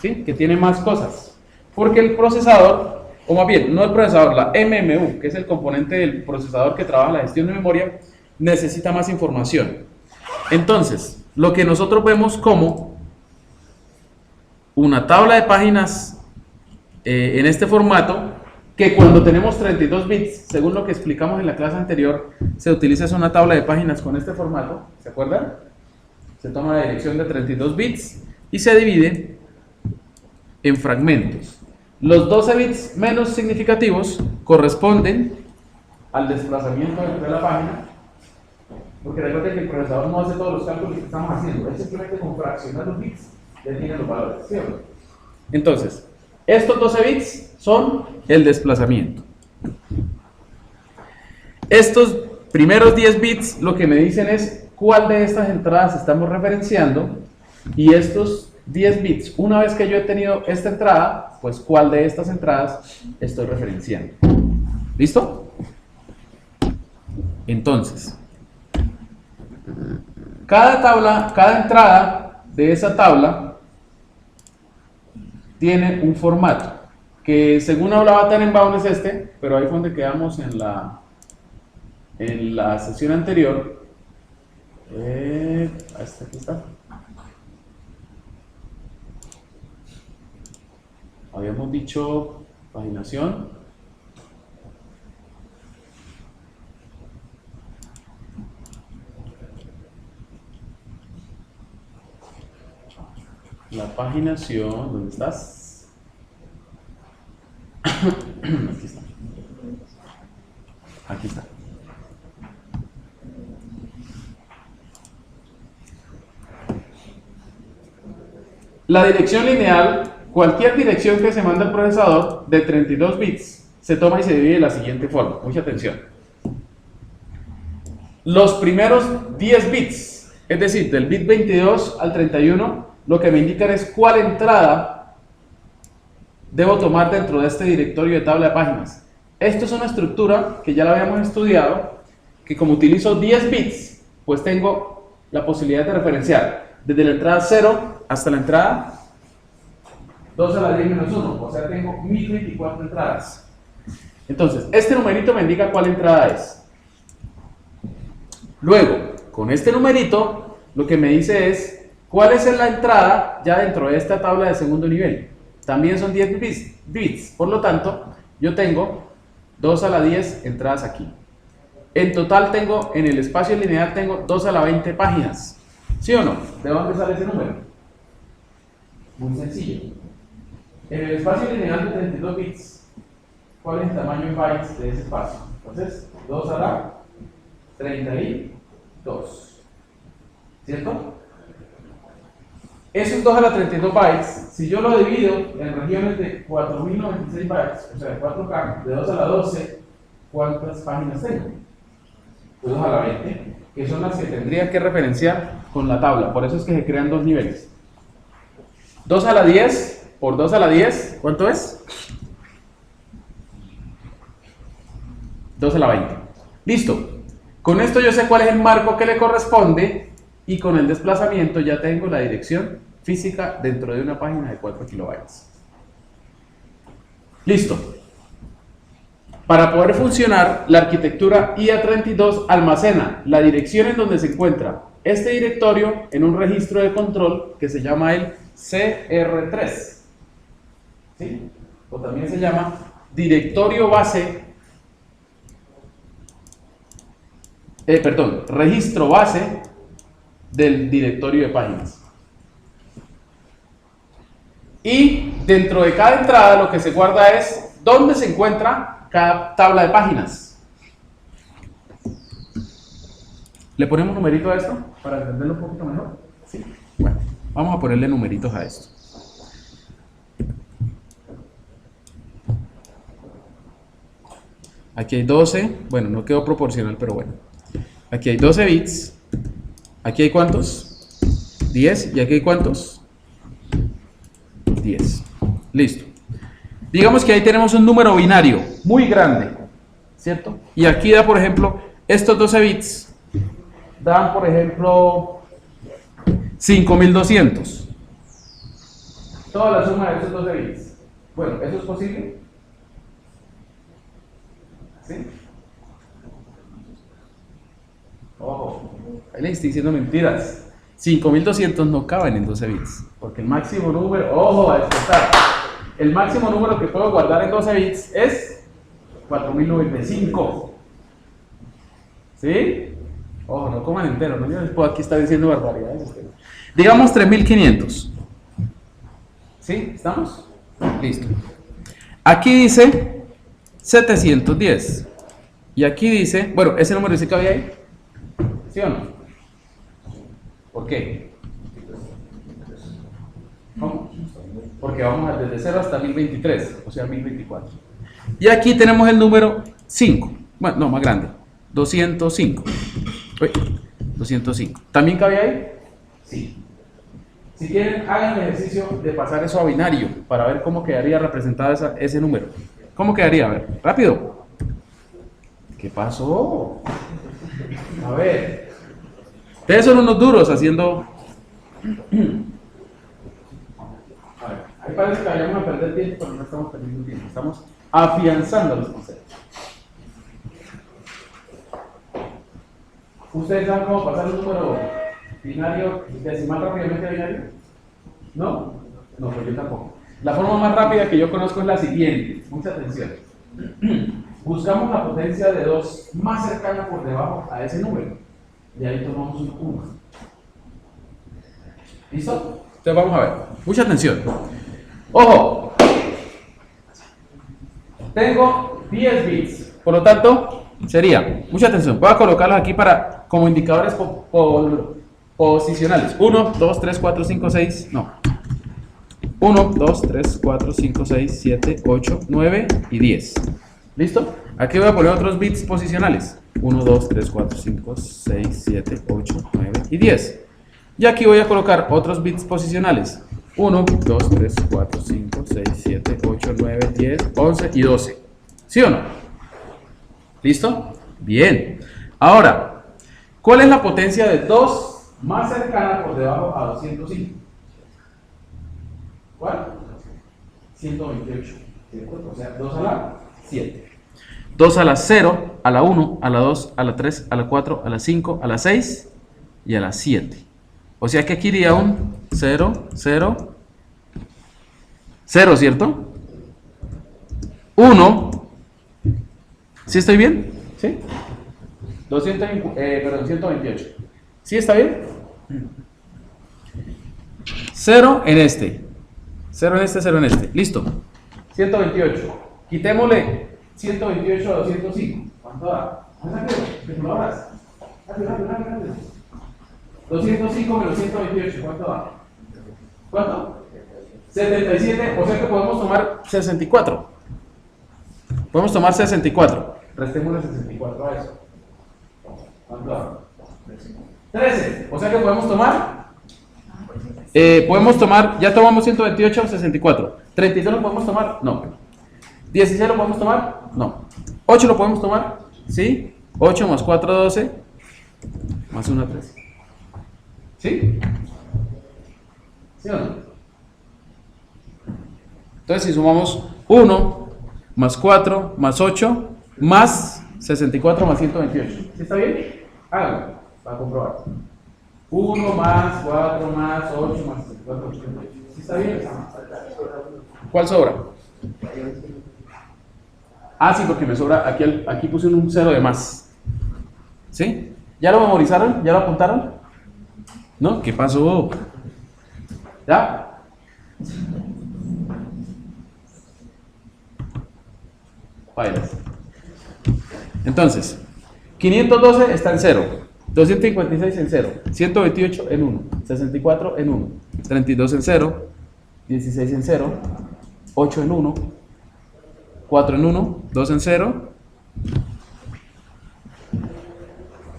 ¿sí? Que tiene más cosas. Porque el procesador, o más bien, no el procesador, la MMU, que es el componente del procesador que trabaja la gestión de memoria, necesita más información. Entonces, lo que nosotros vemos como una tabla de páginas en este formato, que cuando tenemos 32 bits, según lo que explicamos en la clase anterior, se utiliza una tabla de páginas con este formato, ¿se acuerdan? Se toma la dirección de 32 bits y se divide en fragmentos. Los 12 bits menos significativos corresponden al desplazamiento dentro de la página, porque recuerden que el procesador no hace todos los cálculos que estamos haciendo, él simplemente con fraccionar los bits ya tiene los valores, ¿cierto? Entonces, estos 12 bits son el desplazamiento. Estos primeros 10 bits lo que me dicen es cuál de estas entradas estamos referenciando, y estos 10 bits, una vez que yo he tenido esta entrada, pues cuál de estas entradas estoy referenciando. ¿Listo? Entonces, cada entrada de esa tabla tiene un formato que, según hablaba Tenenbaum, es este, pero ahí fue donde quedamos en la sesión anterior. Aquí está. Habíamos dicho paginación. La paginación, ¿dónde estás? Aquí está. Aquí está. La dirección lineal, cualquier dirección que se manda al procesador de 32 bits, se toma y se divide de la siguiente forma. Mucha atención. Los primeros 10 bits, es decir, del bit 22 al 31, lo que me indican es cuál entrada debo tomar dentro de este directorio de tabla de páginas. Esto es una estructura que ya la habíamos estudiado, que como utilizo 10 bits, pues tengo la posibilidad de referenciar desde la entrada 0 hasta la entrada 2 a la 10 menos 1, o sea, tengo 1024 entradas. Entonces, este numerito me indica cuál entrada es. Luego, con este numerito, lo que me dice es cuál es la entrada ya dentro de esta tabla de segundo nivel. También son 10 bits, por lo tanto, yo tengo 2 a la 10 entradas aquí. En total tengo, en el espacio lineal tengo 2 a la 20 páginas. ¿Sí o no? ¿De dónde sale ese número? Muy sencillo. En el espacio lineal de 32 bits, ¿cuál es el tamaño en bytes de ese espacio? Entonces, 2 a la 32. ¿Cierto? Esos 2 a la 32 bytes, si yo lo divido en regiones de 4096 bytes, o sea, 4K, de 2 a la 12, ¿cuántas páginas tengo? Pues 2 a la 20, que son las que tendría que referenciar con la tabla. Por eso es que se crean dos niveles. 2 a la 10 por 2 a la 10, ¿cuánto es? 2 a la 20. Listo. Con esto yo sé cuál es el marco que le corresponde, y con el desplazamiento ya tengo la dirección física dentro de una página de 4 kilobytes. Listo. Para poder funcionar, la arquitectura IA32 almacena la dirección en donde se encuentra este directorio en un registro de control que se llama el CR3, ¿sí? O también se llama directorio base, registro base del directorio de páginas. Y dentro de cada entrada lo que se guarda es dónde se encuentra cada tabla de páginas. ¿Le ponemos numerito a esto para entenderlo un poquito mejor? ¿Sí? Bueno, vamos a ponerle numeritos a esto. Aquí hay 12, bueno, no quedó proporcional, pero bueno. Aquí hay 12 bits. Aquí hay ¿cuántos? 10. ¿Y aquí hay cuántos? 10. Listo. Digamos que ahí tenemos un número binario muy grande, ¿cierto? Y aquí da, por ejemplo, estos 12 bits dan, por ejemplo, 5200. Toda la suma de esos 12 bits. Bueno, ¿eso es posible? ¿Sí? Ojo, ahí le estoy diciendo mentiras. 5200 no caben en 12 bits, porque el máximo número, ojo, a despertar, el máximo número que puedo guardar en 12 bits es 4095. ¿Sí? Ojo, no coman entero, no yo les puedo aquí estar diciendo barbaridades. Digamos 3500. ¿Sí? ¿Estamos? Listo. Aquí dice 710. Y aquí dice, bueno, ese número dice que había ahí. ¿Sí o no? ¿Por qué? ¿Cómo? Porque vamos desde 0 hasta 1023, o sea 1024. Y aquí tenemos el número 5. Bueno, no, más grande. 205. Uy, 205. ¿También cabe ahí? Sí. Si quieren, hagan el ejercicio de pasar eso a binario para ver cómo quedaría representado ese número. ¿Cómo quedaría? A ver, rápido. ¿Qué pasó? A ver. Ustedes son unos duros haciendo... A ver, ahí parece que vayamos a perder tiempo, pero no estamos perdiendo tiempo. Estamos afianzando los conceptos. ¿Ustedes saben cómo pasar un número binario decimal rápidamente a binario? ¿No? No, pues yo tampoco. La forma más rápida que yo conozco es la siguiente. Mucha atención. Buscamos la potencia de 2 más cercana por debajo a ese número. Y ahí tomamos un 1. ¿Listo? Entonces vamos a ver. Mucha atención. ¡Ojo! Tengo 10 bits. Por lo tanto, sería, mucha atención, voy a colocarlos aquí para como indicadores posicionales. 1, 2, 3, 4, 5, 6, no. 1, 2, 3, 4, 5, 6, 7, 8, 9 y 10. ¿Listo? Aquí voy a poner otros bits posicionales. 1, 2, 3, 4, 5, 6, 7, 8, 9 y 10. Y aquí voy a colocar otros bits posicionales. 1, 2, 3, 4, 5, 6, 7, 8, 9, 10, 11 y 12. ¿Sí o no? ¿Listo? Bien. Ahora, ¿cuál es la potencia de 2 más cercana por debajo a 205? ¿Cuál? 128. O sea, 2 a la 7. 2 a la 0, a la 1, a la 2, a la 3, a la 4, a la 5, a la 6 y a la 7. O sea que aquí iría un 0, 0, 0, ¿cierto? 1. ¿Sí estoy bien? ¿Sí? 128. ¿Sí está bien? 0 en este. 0 en este, 0 en este. Listo. 128. Quitémosle 128 a 205. ¿Cuánto da? ¿Qué tú lo harás? Rápido. 205 menos 128. ¿Cuánto da? ¿Cuánto? 77. O sea que podemos tomar 64. Podemos tomar 64. Restémosle 64 a eso. ¿Cuánto da? 13. O sea que podemos tomar. Ya tomamos 128, 64. 32 lo podemos tomar. No. 16 lo podemos tomar. No. 8 lo podemos tomar. ¿Sí? 8 más 4, 12. Más 1, 13. ¿Sí? ¿Sí o no? Entonces si sumamos 1 más 4 más 8 más 64 más 128. ¿Sí está bien? Háganlo para comprobar. 1 más 4 más 8 más 64 más 128. ¿Sí está bien? ¿Cuál sobra? Ah, sí, porque me sobra, aquí puse un 0 de más. ¿Sí? ¿Ya lo memorizaron? ¿Ya lo apuntaron? ¿No? ¿Qué pasó? ¿Ya? Bailas. Entonces, 512 está en 0, 256 en 0, 128 en 1, 64 en 1, 32 en 0, 16 en 0, 8 en 1, 4 en 1, 2 en 0.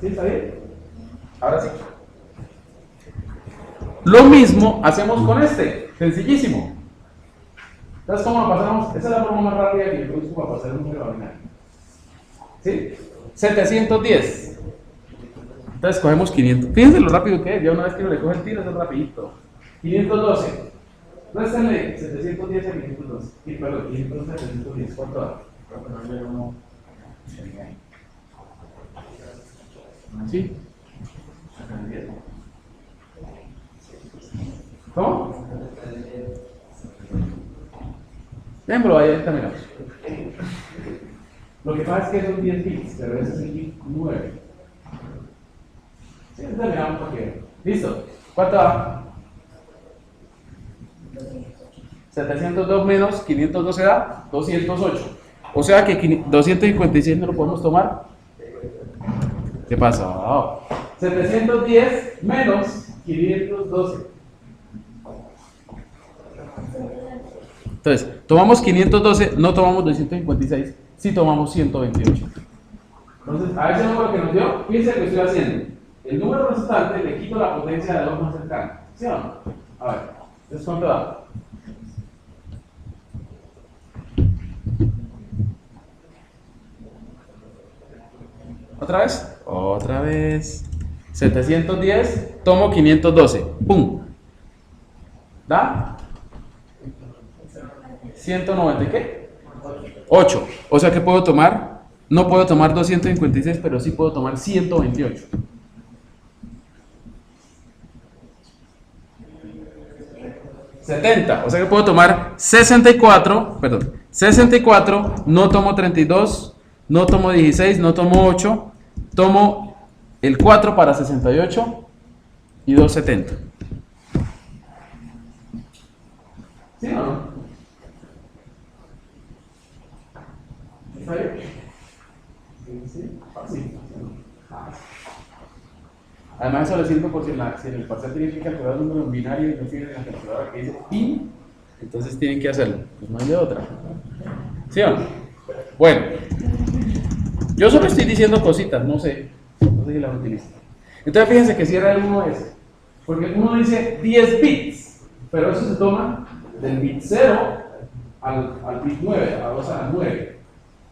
¿Sí está bien? Ahora sí. Lo mismo hacemos con este, sencillísimo. Entonces, ¿cómo lo pasamos? Esa es la forma más rápida que yo uso para pasar un número binario. ¿Sí? 710. Entonces cogemos 500. Fíjense lo rápido que es. Ya una vez que uno le coge el tiro, es rapidito. 512. Réstenle 710 a 512. Perdón, 512 a 710. ¿Cuánto da? ¿Sí? ¿Cómo? Déjenmelo ahí, terminamos. Lo que pasa es que son 10 bits, pero ese es el bit 9. Sí, terminamos porque. ¿Listo? ¿Cuánto da? 702 menos 512 da 208. O sea que 256 no lo podemos tomar. ¿Qué pasa? Oh. 710 menos 512. Entonces, tomamos 512, no tomamos 256, sí tomamos 128. Entonces, a ese número que nos dio, fíjense que estoy haciendo. El número resultante le quito la potencia de 2 más cercano. ¿Sí o no? A ver, entonces, ¿cuánto da? ¿Otra vez? Otra vez. 710, tomo 512. ¡Pum! ¿Da? 190, ¿y qué? 8. O sea que puedo tomar, no puedo tomar 256, pero sí puedo tomar 128. $70. O sea que puedo tomar 64, perdón, 64, no tomo 32, no tomo 16, no tomo 8, tomo el 4 para 68 y 270. ¿Sí o no? ¿Está bien? Sí, fácil. Además eso le sirve por si en el parcial tienen que calcular un número binario y no tienen la calculadora que dice pi, entonces tienen que hacerlo, pues no hay de otra. ¿Sí o no? Bueno, yo solo estoy diciendo cositas, no sé si las utilizo. Entonces fíjense que cierra el 1 ese, porque uno dice 10 bits, pero eso se toma del bit 0 al bit 9, a 2 a la 9.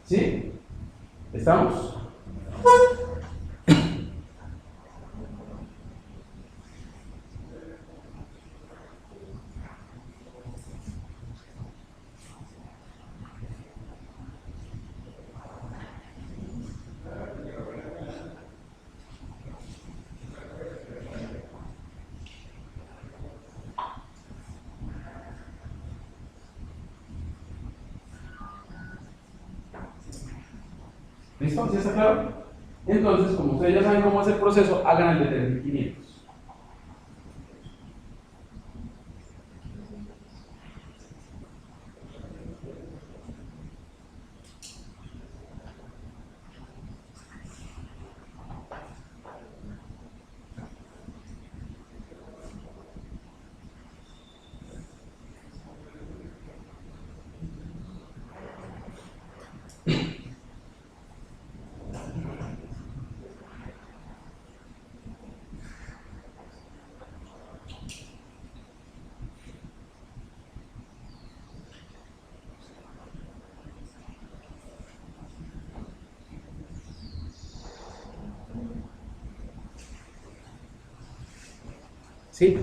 ¿Sí? ¿Estamos? ¿Listo? ¿Sí está claro? Entonces, como ustedes ya saben cómo es el proceso, hagan el de 3500. ¿Sí?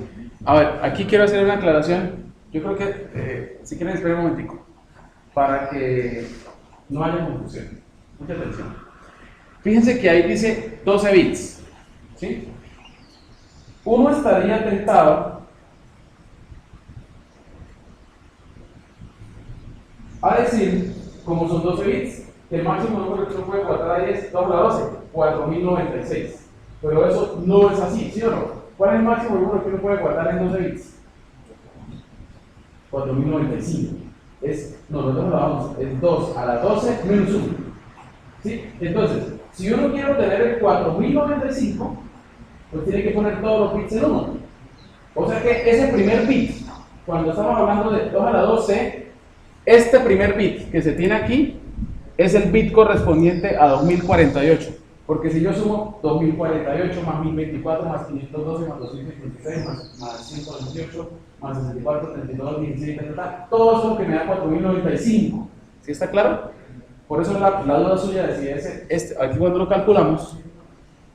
A ver, aquí quiero hacer una aclaración. Yo creo que, si quieren, esperen un momentico, para que no haya confusión. Mucha atención. Fíjense que ahí dice 12 bits. ¿Sí? Uno estaría tentado a decir, como son 12 bits, que el máximo número que uno puede guardar ahí es 2 a la 12, 4096. Pero eso no es así, ¿sí o no? ¿Cuál es el máximo número que uno puede guardar en 12 bits? 4095. Nosotros lo vamos, es 2 a la 12 menos 1. ¿Sí? Entonces, si uno quiere obtener el 4095, pues tiene que poner todos los bits en 1. O sea que ese primer bit, cuando estamos hablando de 2 a la 12, este primer bit que se tiene aquí es el bit correspondiente a 2048. Porque si yo sumo 2048 más 1024 más 512 más 256 más 128 más 64, 32, 16, todo eso que me da 4095. ¿Sí está claro? Por eso la duda suya de si aquí cuando lo calculamos,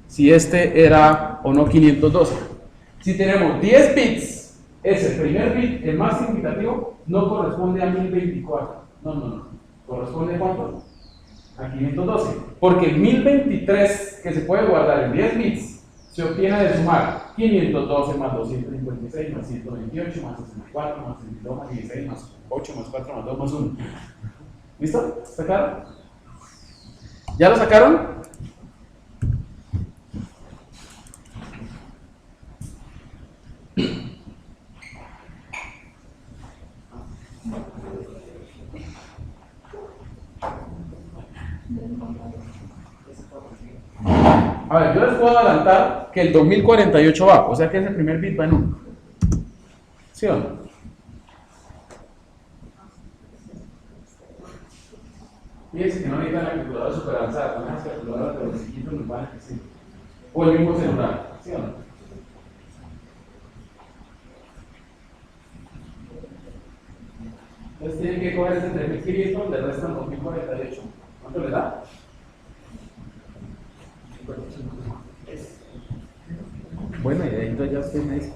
si este era o no 512. Si tenemos 10 bits, ese primer bit, el más significativo, no corresponde a 1024. No. ¿Corresponde a cuánto? A 512. Porque 1023 que se puede guardar en 10 bits se obtiene de sumar 512 más 256 más 128 más 64 más 32 más 16 más 8 más 4 más 2 más 1. ¿Listo? ¿Está claro? ¿Ya lo sacaron? A ver, yo les puedo adelantar que el 2048 va, o sea que ese primer bit va en 1. ¿Sí o no? Fíjense que no necesitan la calculadora super avanzada, con las calculadoras de los chiquitos normales que sí. O el mismo celular, ¿sí o no? Entonces tienen que coger ese 3500, le restan 2048. ¿Cuánto le da? Bueno, y de ahí ya usted me dice.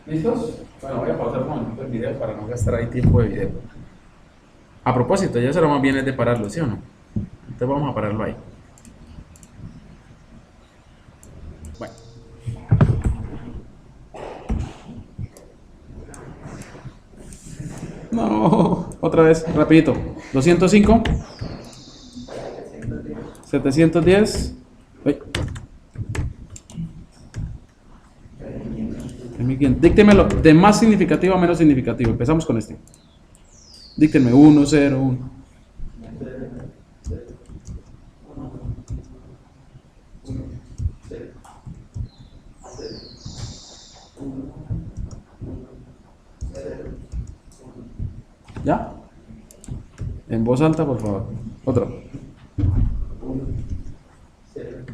¿Listos? Bueno, voy a pausar un momento el video para no gastar ahí tiempo de video. A propósito, ya será más bien es de pararlo, ¿sí o no? Entonces vamos a pararlo ahí. Bueno. No, otra vez, rapidito. 205. 710. Uy. Díctemelo de más significativo a menos significativo. Empezamos con este. Díctenme 1, 0, 1. ¿Ya? En voz alta, por favor. Otro. 1, 0,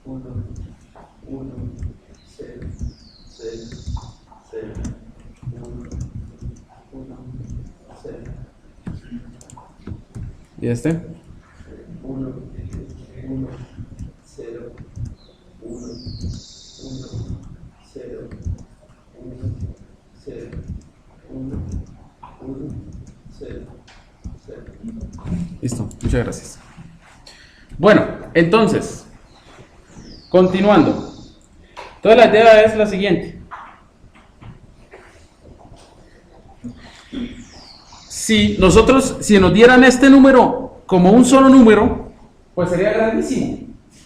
1, 1, 0, 0, 0, 1, 1, 0. ¿Y este? 1, 1, 0, 1, 1, 0, 1, 0, 1, 1, 0, 0. Listo, muchas gracias. Bueno, entonces, continuando. Entonces la idea es la siguiente. Si nos dieran este número como un solo número, pues sería grandísimo,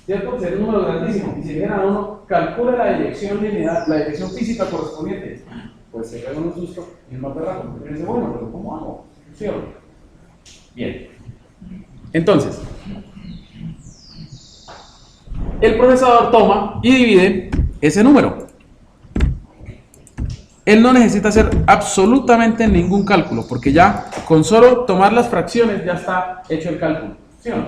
¿cierto? Sería un número grandísimo. Y si dijeran a uno, calcula la dirección lineal, la dirección física correspondiente, pues se pega un susto y el más berraco, porque dice, bueno, pero ¿cómo hago? ¿Sí o no? Bien. Entonces, el procesador toma y divide ese número. Él no necesita hacer absolutamente ningún cálculo, porque ya con solo tomar las fracciones ya está hecho el cálculo, ¿sí o no?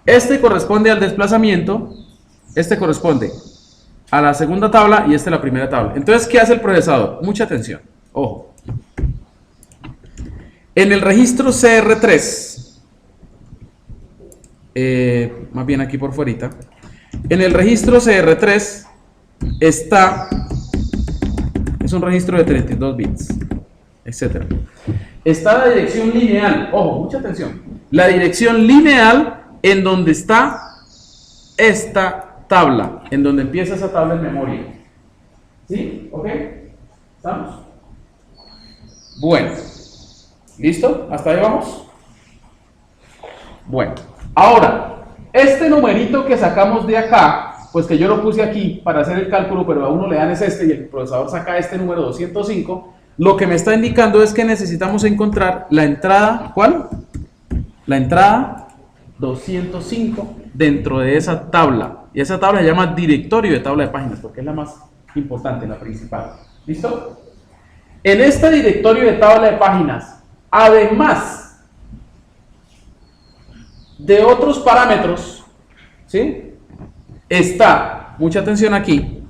Este corresponde al desplazamiento, este corresponde a la segunda tabla y este a la primera tabla. Entonces, ¿qué hace el procesador? Mucha atención, ojo. En el registro CR3, más bien aquí por fuerita, en el registro CR3 está, es un registro de 32 bits, etc. Está la dirección lineal, ojo, mucha atención, la dirección lineal en donde está esta tabla, en donde empieza esa tabla en memoria. ¿Sí? ¿Ok? ¿Estamos? Bueno, ¿listo? ¿Hasta ahí vamos? Bueno, ahora, este numerito que sacamos de acá, pues que yo lo puse aquí para hacer el cálculo, pero a uno le dan es este y el procesador saca este número 205, lo que me está indicando es que necesitamos encontrar la entrada, ¿cuál? La entrada 205 dentro de esa tabla. Y esa tabla se llama directorio de tabla de páginas, porque es la más importante, la principal. ¿Listo? En este directorio de tabla de páginas, además de otros parámetros, ¿sí? Está, mucha atención aquí.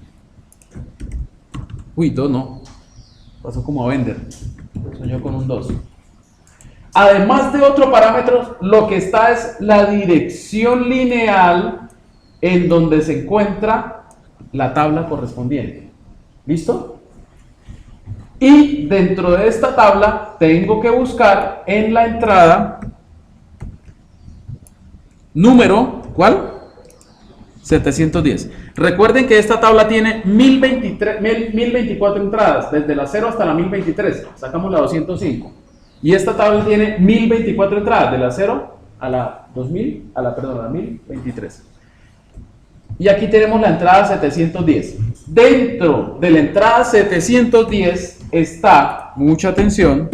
Uy, 2 no. Pasó como a vender. Soñó con un 2. Además de otro parámetro, lo que está es la dirección lineal en donde se encuentra la tabla correspondiente. ¿Listo? Y dentro de esta tabla tengo que buscar en la entrada número, ¿cuál? 710. Recuerden que esta tabla tiene 1024 entradas, desde la 0 hasta la 1023. Sacamos la 205. Y esta tabla tiene 1024 entradas, de la 0 a la 2000, a la 1023. Y aquí tenemos la entrada 710. Dentro de la entrada 710 está, mucha atención,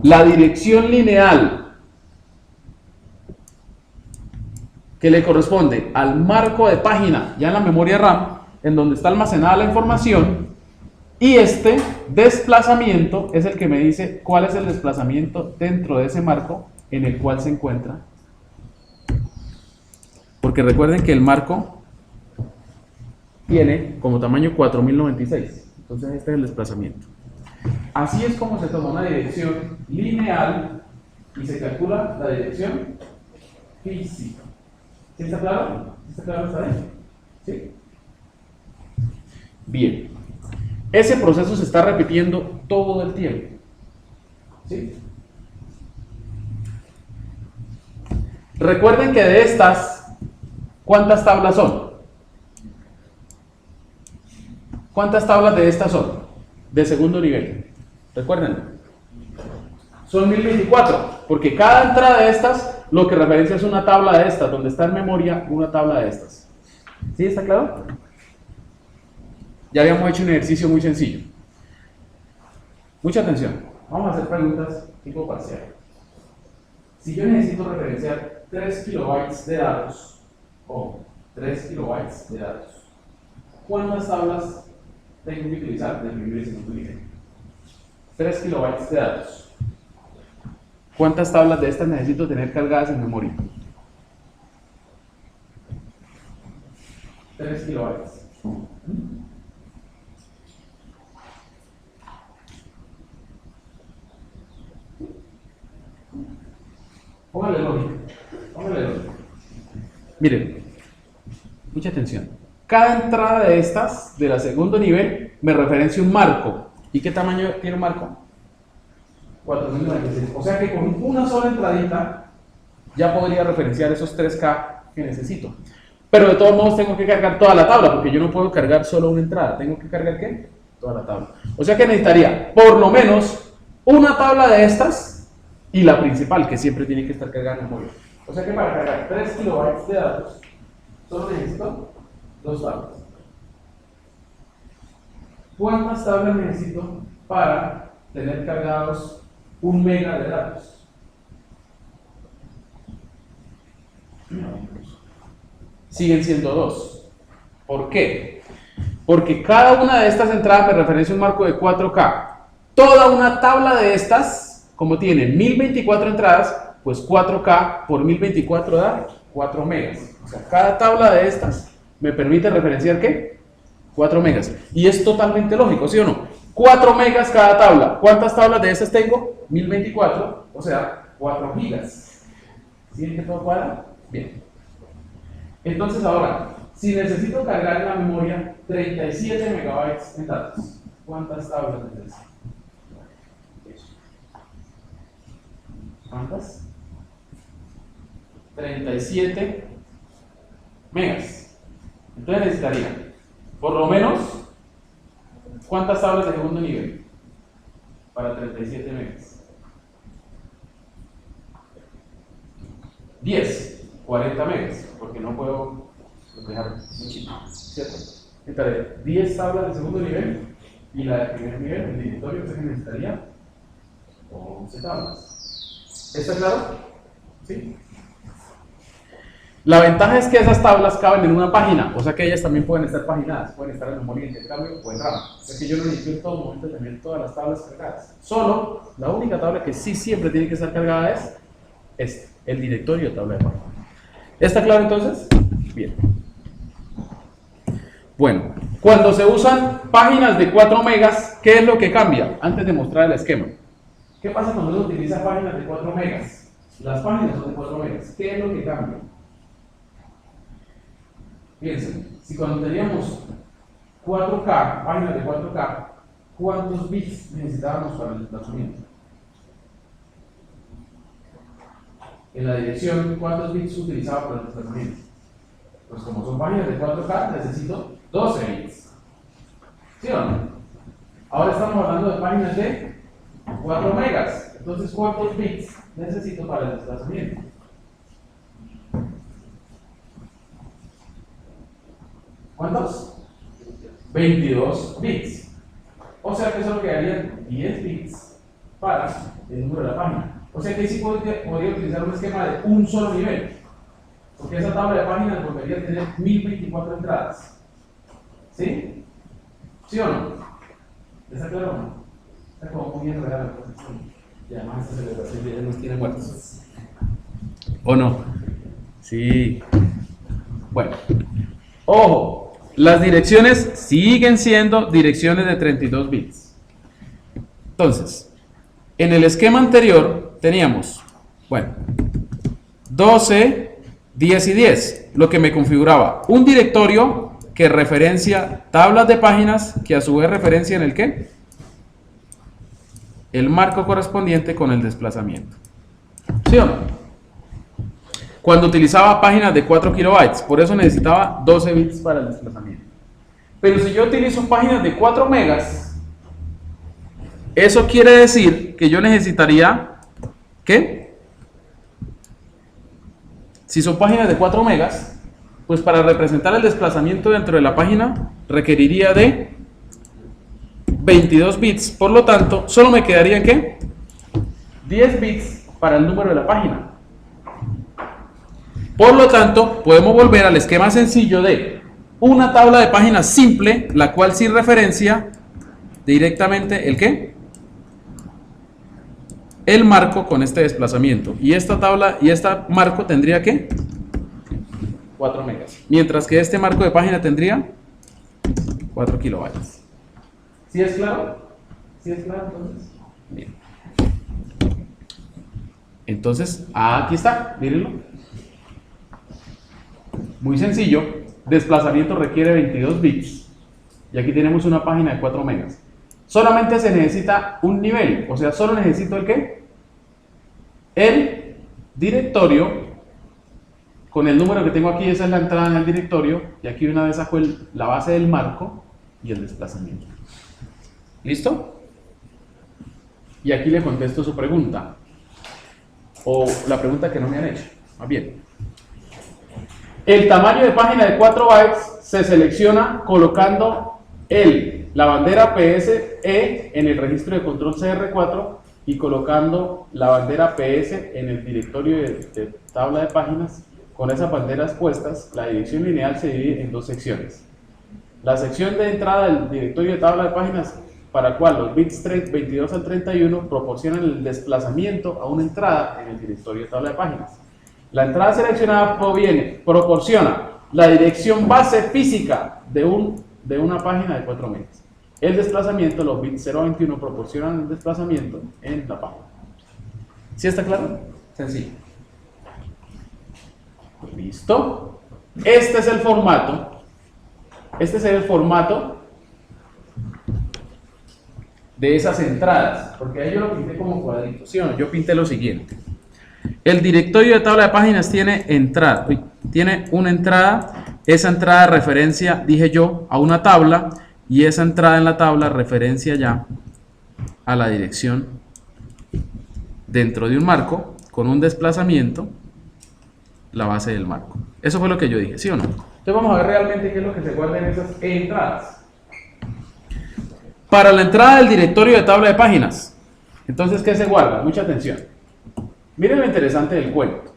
la dirección lineal que le corresponde al marco de página, ya en la memoria RAM, en donde está almacenada la información, y este desplazamiento es el que me dice cuál es el desplazamiento dentro de ese marco en el cual se encuentra. Porque recuerden que el marco tiene como tamaño 4096, entonces este es el desplazamiento. Así es como se toma una dirección lineal y se calcula la dirección física. ¿Sí está claro? ¿Sí está claro? ¿Está bien? ¿Sí? Bien. Ese proceso se está repitiendo todo el tiempo. ¿Sí? Recuerden que de estas, ¿cuántas tablas son? ¿Cuántas tablas de estas son? De segundo nivel. Recuerden. Son 1024, porque cada entrada de estas lo que referencia es una tabla de estas, donde está en memoria una tabla de estas. ¿Sí? ¿Está claro? Ya habíamos hecho un ejercicio muy sencillo. Mucha atención. Vamos a hacer preguntas tipo parcial. Si yo necesito referenciar 3 kilobytes de datos, o 3 kilobytes de datos, ¿cuántas tablas tengo que utilizar de primer y segundo nivel? 3 kilobytes de datos. ¿Cuántas tablas de estas necesito tener cargadas en memoria? 3 kilobytes. Póngale lógica. Póngale lógica. Miren, mucha atención. Cada entrada de estas, de la segundo nivel, me referencia un marco. ¿Y qué tamaño tiene un marco? 4096. O sea que con una sola entradita ya podría referenciar esos 3K que necesito. Pero de todos modos tengo que cargar toda la tabla, porque yo no puedo cargar solo una entrada. ¿Tengo que cargar qué? Toda la tabla. O sea que necesitaría por lo menos una tabla de estas y la principal, que siempre tiene que estar cargada en memoria. O sea que para cargar 3 kilobytes de datos, solo necesito 2 tablas. ¿Cuántas tablas necesito para tener cargados 1 mega de datos? Siguen siendo 2. ¿Por qué? Porque cada una de estas entradas me referencia un marco de 4K. Toda una tabla de estas, como tiene 1024 entradas, pues 4K por 1024 da 4 megas. O sea, cada tabla de estas me permite referenciar ¿qué? 4 megas. Y es totalmente lógico, ¿sí o no? 4 megas cada tabla. ¿Cuántas tablas de esas tengo? 1024, o sea, 4 gigas. ¿Sí ven que todo cuadra? Bien. Entonces ahora, si necesito cargar en la memoria 37 megabytes en datos, ¿cuántas tablas necesito? ¿Cuántas? 37 megas. Entonces necesitaría, por lo menos, ¿cuántas tablas de segundo nivel? Para 37 megas. 10, 40 megas, porque no puedo dejar muchísimo, ¿cierto? Necesitaré 10 tablas de segundo nivel y la de primer nivel, el directorio, que necesitaría 11 tablas. ¿Está claro? ¿Sí? La ventaja es que esas tablas caben en una página, o sea que ellas también pueden estar paginadas, pueden estar en memoria de intercambio o en RAM. O sea que yo no necesito en todo momento tener todas las tablas cargadas. Solo la única tabla que sí siempre tiene que estar cargada es el directorio de tabla de páginas. ¿Está claro entonces? Bien. Bueno, cuando se usan páginas de 4 megas, ¿qué es lo que cambia? Antes de mostrar el esquema. ¿Qué pasa cuando uno utiliza páginas de 4 megas? Las páginas son de 4 megas. ¿Qué es lo que cambia? Fíjense, si cuando teníamos 4K, páginas de 4K, ¿cuántos bits necesitábamos para el desplazamiento? En la dirección, ¿cuántos bits utilizaba para el desplazamiento? Pues como son páginas de 4K, necesito 12 bits. ¿Sí o no? Ahora estamos hablando de páginas de 4 megas. Entonces, ¿cuántos bits necesito para el desplazamiento? ¿Cuántos? 22 bits. O sea que solo quedarían 10 bits para el número de la página. O sea que sí podría utilizar un esquema de un solo nivel. Porque esa tabla de páginas volvería a tener 1024 entradas. ¿Sí? ¿Sí o no? ¿Está claro o no? Está como muy enredada la cosa. Y además esta celebración ya nos tiene muertos. ¿O no? Sí. Bueno. Ojo, las direcciones siguen siendo direcciones de 32 bits. Entonces, en el esquema anterior teníamos, bueno, 12, 10 y 10, lo que me configuraba un directorio que referencia tablas de páginas que a su vez referencian el ¿qué? El marco correspondiente con el desplazamiento. ¿Sí o no? Cuando utilizaba páginas de 4 kilobytes, por eso necesitaba 12 bits para el desplazamiento. Pero si yo utilizo páginas de 4 megas, eso quiere decir que yo necesitaría, ¿qué? Si son páginas de 4 megas, pues para representar el desplazamiento dentro de la página requeriría de 22 bits, por lo tanto, solo me quedarían ¿qué? 10 bits para el número de la página. Por lo tanto, podemos volver al esquema sencillo de una tabla de páginas simple, la cual sí referencia directamente el ¿qué? El marco con este desplazamiento. Y esta tabla y este marco tendría ¿qué? 4 megas. Mientras que este marco de página tendría 4 kilobytes. ¿Sí es claro? ¿Sí es claro entonces? Bien. Entonces, aquí está, mírenlo. Muy sencillo, desplazamiento requiere 22 bits y aquí tenemos una página de 4 megas. Solamente se necesita un nivel, o sea, solo necesito el ¿qué? El directorio, con el número que tengo aquí, esa es la entrada en el directorio, y aquí una vez saco la base del marco y el desplazamiento. ¿Listo? Y aquí le contesto su pregunta, o la pregunta que no me han hecho, más bien. El tamaño de página de 4 bytes se selecciona colocando la bandera PSE en el registro de control CR4 y colocando la bandera PS en el directorio de tabla de páginas. Con esas banderas puestas, la dirección lineal se divide en dos secciones. La sección de entrada del directorio de tabla de páginas, para la cual los bits 22 al 31 proporcionan el desplazamiento a una entrada en el directorio de tabla de páginas. La entrada seleccionada proporciona la dirección base física de una página de 4 megas. El desplazamiento, los bits 0 a 21 proporcionan el desplazamiento en la página. ¿Sí está claro? Sencillo. Listo. Este es el formato. Este es el formato de esas entradas, porque ahí yo lo pinté como cuadrito, ¿sí o no? Yo pinté lo siguiente. El directorio de tabla de páginas tiene entrada, tiene una entrada, esa entrada referencia, dije yo, a una tabla, y esa entrada en la tabla referencia ya a la dirección dentro de un marco, con un desplazamiento, la base del marco. Eso fue lo que yo dije, ¿sí o no? Entonces vamos a ver realmente qué es lo que se guarda en esas entradas. Para la entrada del directorio de tabla de páginas, entonces, ¿qué se guarda? Mucha atención. Miren lo interesante del cuento.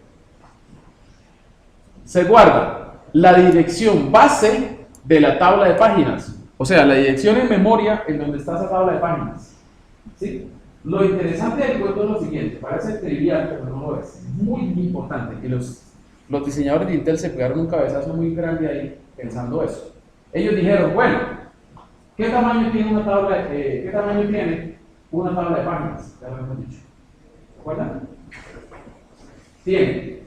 Se guarda la dirección base de la tabla de páginas, o sea, la dirección en memoria en donde está esa tabla de páginas. ¿Sí? Lo interesante del cuento es lo siguiente, parece trivial, pero no lo es. Muy importante que los diseñadores de Intel se pegaron un cabezazo muy grande ahí pensando eso. Ellos dijeron, bueno, ¿qué tamaño tiene una tabla de páginas? Ya lo hemos dicho. ¿Recuerdan? Tiene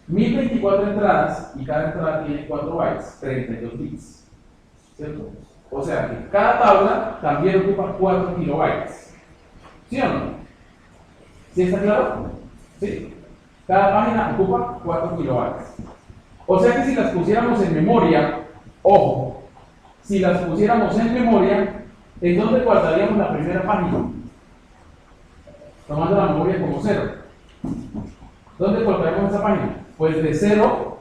1024 entradas y cada entrada tiene 4 bytes, 32 bits. ¿Cierto? O sea que cada tabla también ocupa 4 kilobytes. ¿Sí o no? ¿Sí está claro? Sí. Cada página ocupa 4 kilobytes. O sea que si las pusiéramos en memoria, ojo, si las pusiéramos en memoria, ¿en dónde guardaríamos la primera página? Tomando la memoria como 0. ¿Dónde guardaremos esa página? Pues de 0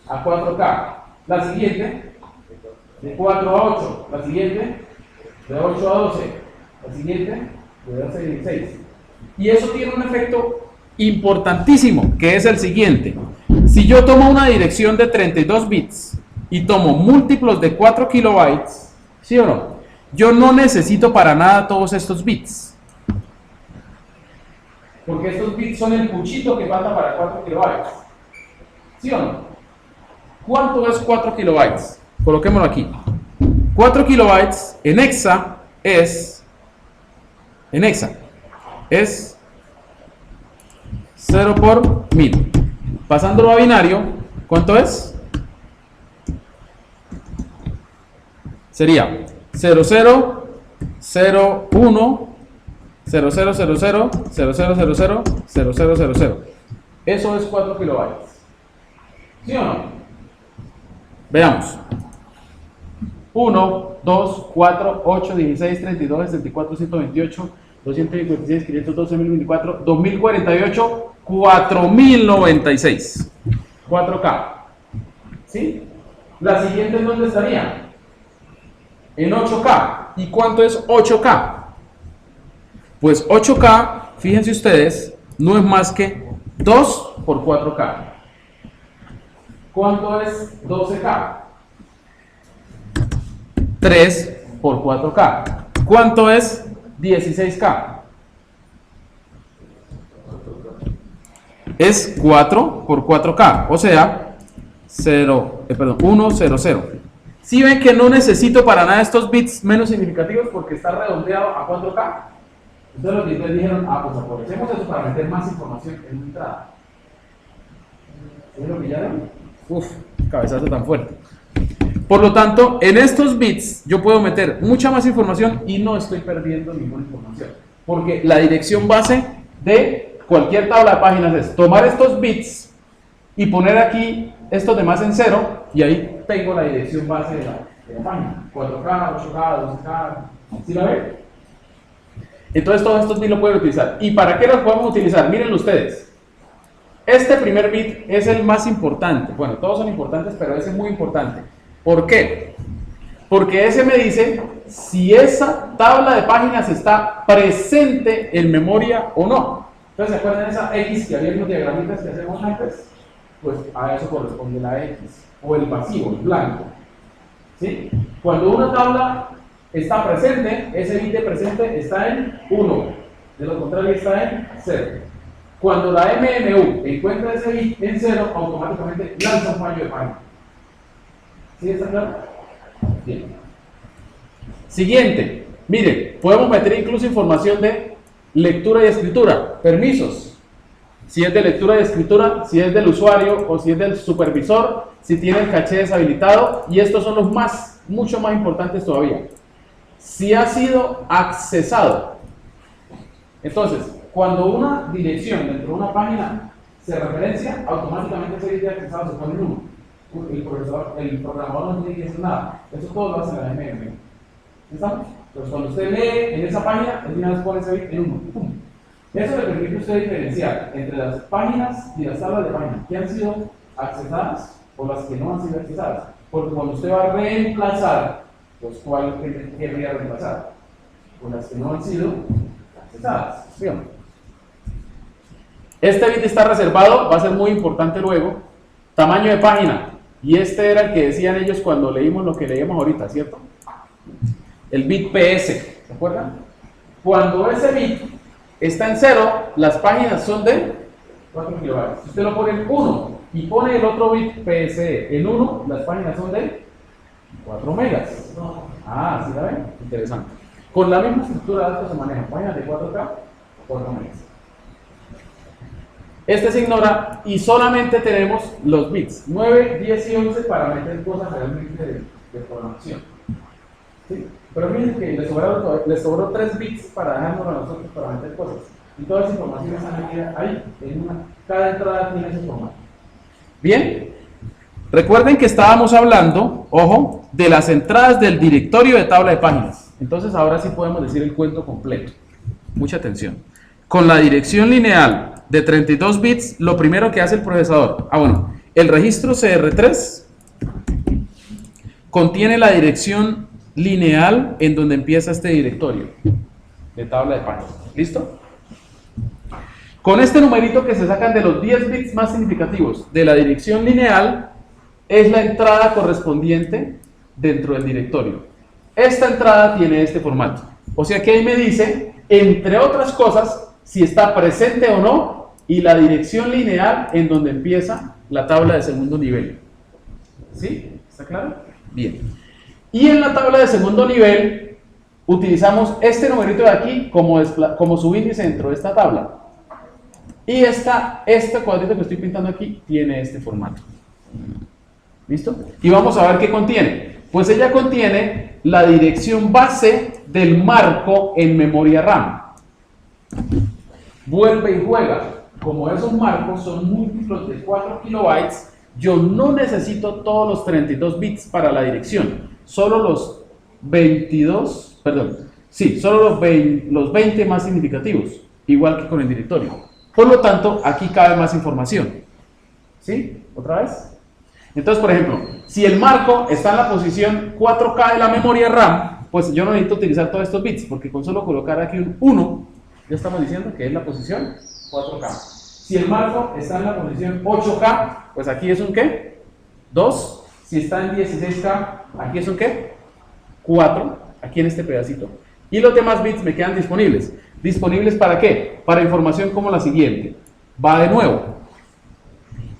a 4K. La siguiente, de 4 a 8. La siguiente, de 8 a 12. La siguiente, de 12 a 16. Y eso tiene un efecto importantísimo, que es el siguiente. Si yo tomo una dirección de 32 bits y tomo múltiplos de 4 kilobytes, ¿sí o no? Yo no necesito para nada todos estos bits. Porque estos bits son el puchito que falta para 4 kilobytes. ¿Sí o no? ¿Cuánto es 4 kilobytes? Coloquémoslo aquí. 4 kilobytes en hexa es 0 por 1000. Pasándolo a binario, ¿cuánto es? Sería 00, 01, 0000, 0000, 0000. Eso es 4 kilobytes. ¿Sí o no? Veamos. 1, 2, 4, 8, 16, 32, 64, 128, 256, 512, 1024, 2048, 4096. 4K. ¿Sí? La siguiente, ¿en dónde estaría? En 8K. ¿Y cuánto es 8K? Pues 8K, fíjense ustedes, no es más que 2 por 4K. ¿Cuánto es 12K? 3 por 4K. ¿Cuánto es 16K? Es 4 por 4K, o sea, 1, 0, 0. Si ven que no necesito para nada estos bits menos significativos porque está redondeado a 4K. Entonces los editores dijeron, pues aprovechemos eso para meter más información en una entrada. ¿Sí lo pillaron? Cabezazo tan fuerte. Por lo tanto, en estos bits yo puedo meter mucha más información y no estoy perdiendo ninguna información. Porque la dirección base de cualquier tabla de páginas es tomar estos bits y poner aquí estos demás en 0 y ahí tengo la dirección base de la página. 4K, 8K, 12K. ¿Sí la ven? Entonces todos estos bits lo pueden utilizar. ¿Y para qué los podemos utilizar? Mírenlo ustedes. Este primer bit es el más importante. Bueno, todos son importantes, pero ese es muy importante. ¿Por qué? Porque ese me dice si esa tabla de páginas está presente en memoria o no. Entonces, ¿se acuerdan de esa X que había en los diagramitas que hacemos antes? Pues a eso corresponde la X. O el vacío, el blanco. ¿Sí? Cuando una tabla está presente, ese bit de presente está en 1. De lo contrario está en 0. Cuando la MMU encuentra ese bit en 0, automáticamente lanza un fallo de página. ¿Sí está claro? Bien. Siguiente. Miren, podemos meter incluso información de lectura y escritura. Permisos. Si es de lectura y escritura, si es del usuario o si es del supervisor, si tiene el caché deshabilitado. Y estos son los mucho más importantes todavía. Si ha sido accesado. Entonces, cuando una dirección dentro de una página se referencia, automáticamente ese bit de accesado se pone en 1. El programador no tiene que hacer nada. Eso todo lo hace la MMU. ¿Estamos? Entonces, cuando usted lee en esa página, el final pone ese bit en 1. Eso le permite a usted diferenciar entre las páginas y las tablas de páginas que han sido accesadas o las que no han sido accesadas. Porque cuando usted va a reemplazar, pues ¿cuál querría reemplazar? Con las que no han sido accesadas. Digamos. Este bit está reservado, va a ser muy importante luego. Tamaño de página. Y este era el que decían ellos cuando leímos lo que leíamos ahorita, ¿cierto? El bit PS, ¿se acuerdan? Cuando ese bit está en 0, las páginas son de 4 kilobytes. Si usted lo pone en 1 y pone el otro bit PSE en 1, las páginas son de 4 megas. Ah, ¿sí la ven? Interesante. Con la misma estructura de datos se manejan páginas de 4K, 4 megas. Este se ignora y solamente tenemos los bits 9, 10 y 11 para meter cosas realmente de programación. ¿Sí? Pero miren que le sobró 3 bits para dejarnos a nosotros para meter cosas. Y toda esa información está metida ahí. Cada entrada tiene ese formato. Bien. Recuerden que estábamos hablando, ojo, de las entradas del directorio de tabla de páginas. Entonces ahora sí podemos decir el cuento completo. Mucha atención. Con la dirección lineal de 32 bits, lo primero que hace el procesador. El registro CR3 contiene la dirección lineal en donde empieza este directorio de tabla de páginas. ¿Listo? Con este numerito que se sacan de los 10 bits más significativos de la dirección lineal, es la entrada correspondiente dentro del directorio. Esta entrada tiene este formato. O sea que ahí me dice, entre otras cosas, si está presente o no, y la dirección lineal en donde empieza la tabla de segundo nivel. ¿Sí? ¿Está claro? Bien. Y en la tabla de segundo nivel, utilizamos este numerito de aquí como subíndice dentro de esta tabla. Y este cuadrito que estoy pintando aquí tiene este formato. ¿Listo? Y vamos a ver qué contiene. Pues ella contiene la dirección base del marco en memoria RAM. Vuelve y juega. Como esos marcos son múltiplos de 4 kilobytes, yo no necesito todos los 32 bits para la dirección. Solo los 22, solo los 20 más significativos, igual que con el directorio. Por lo tanto, aquí cabe más información. ¿Sí? ¿Otra vez? Entonces, por ejemplo, si el marco está en la posición 4K de la memoria RAM, pues yo no necesito utilizar todos estos bits, porque con solo colocar aquí un 1, ya estamos diciendo que es la posición 4K. Si el marco está en la posición 8K, pues aquí es un ¿qué? 2. Si está en 16K, aquí es un ¿qué? 4, aquí en este pedacito. Y los demás bits me quedan disponibles. ¿Disponibles para qué? Para información como la siguiente. Va de nuevo.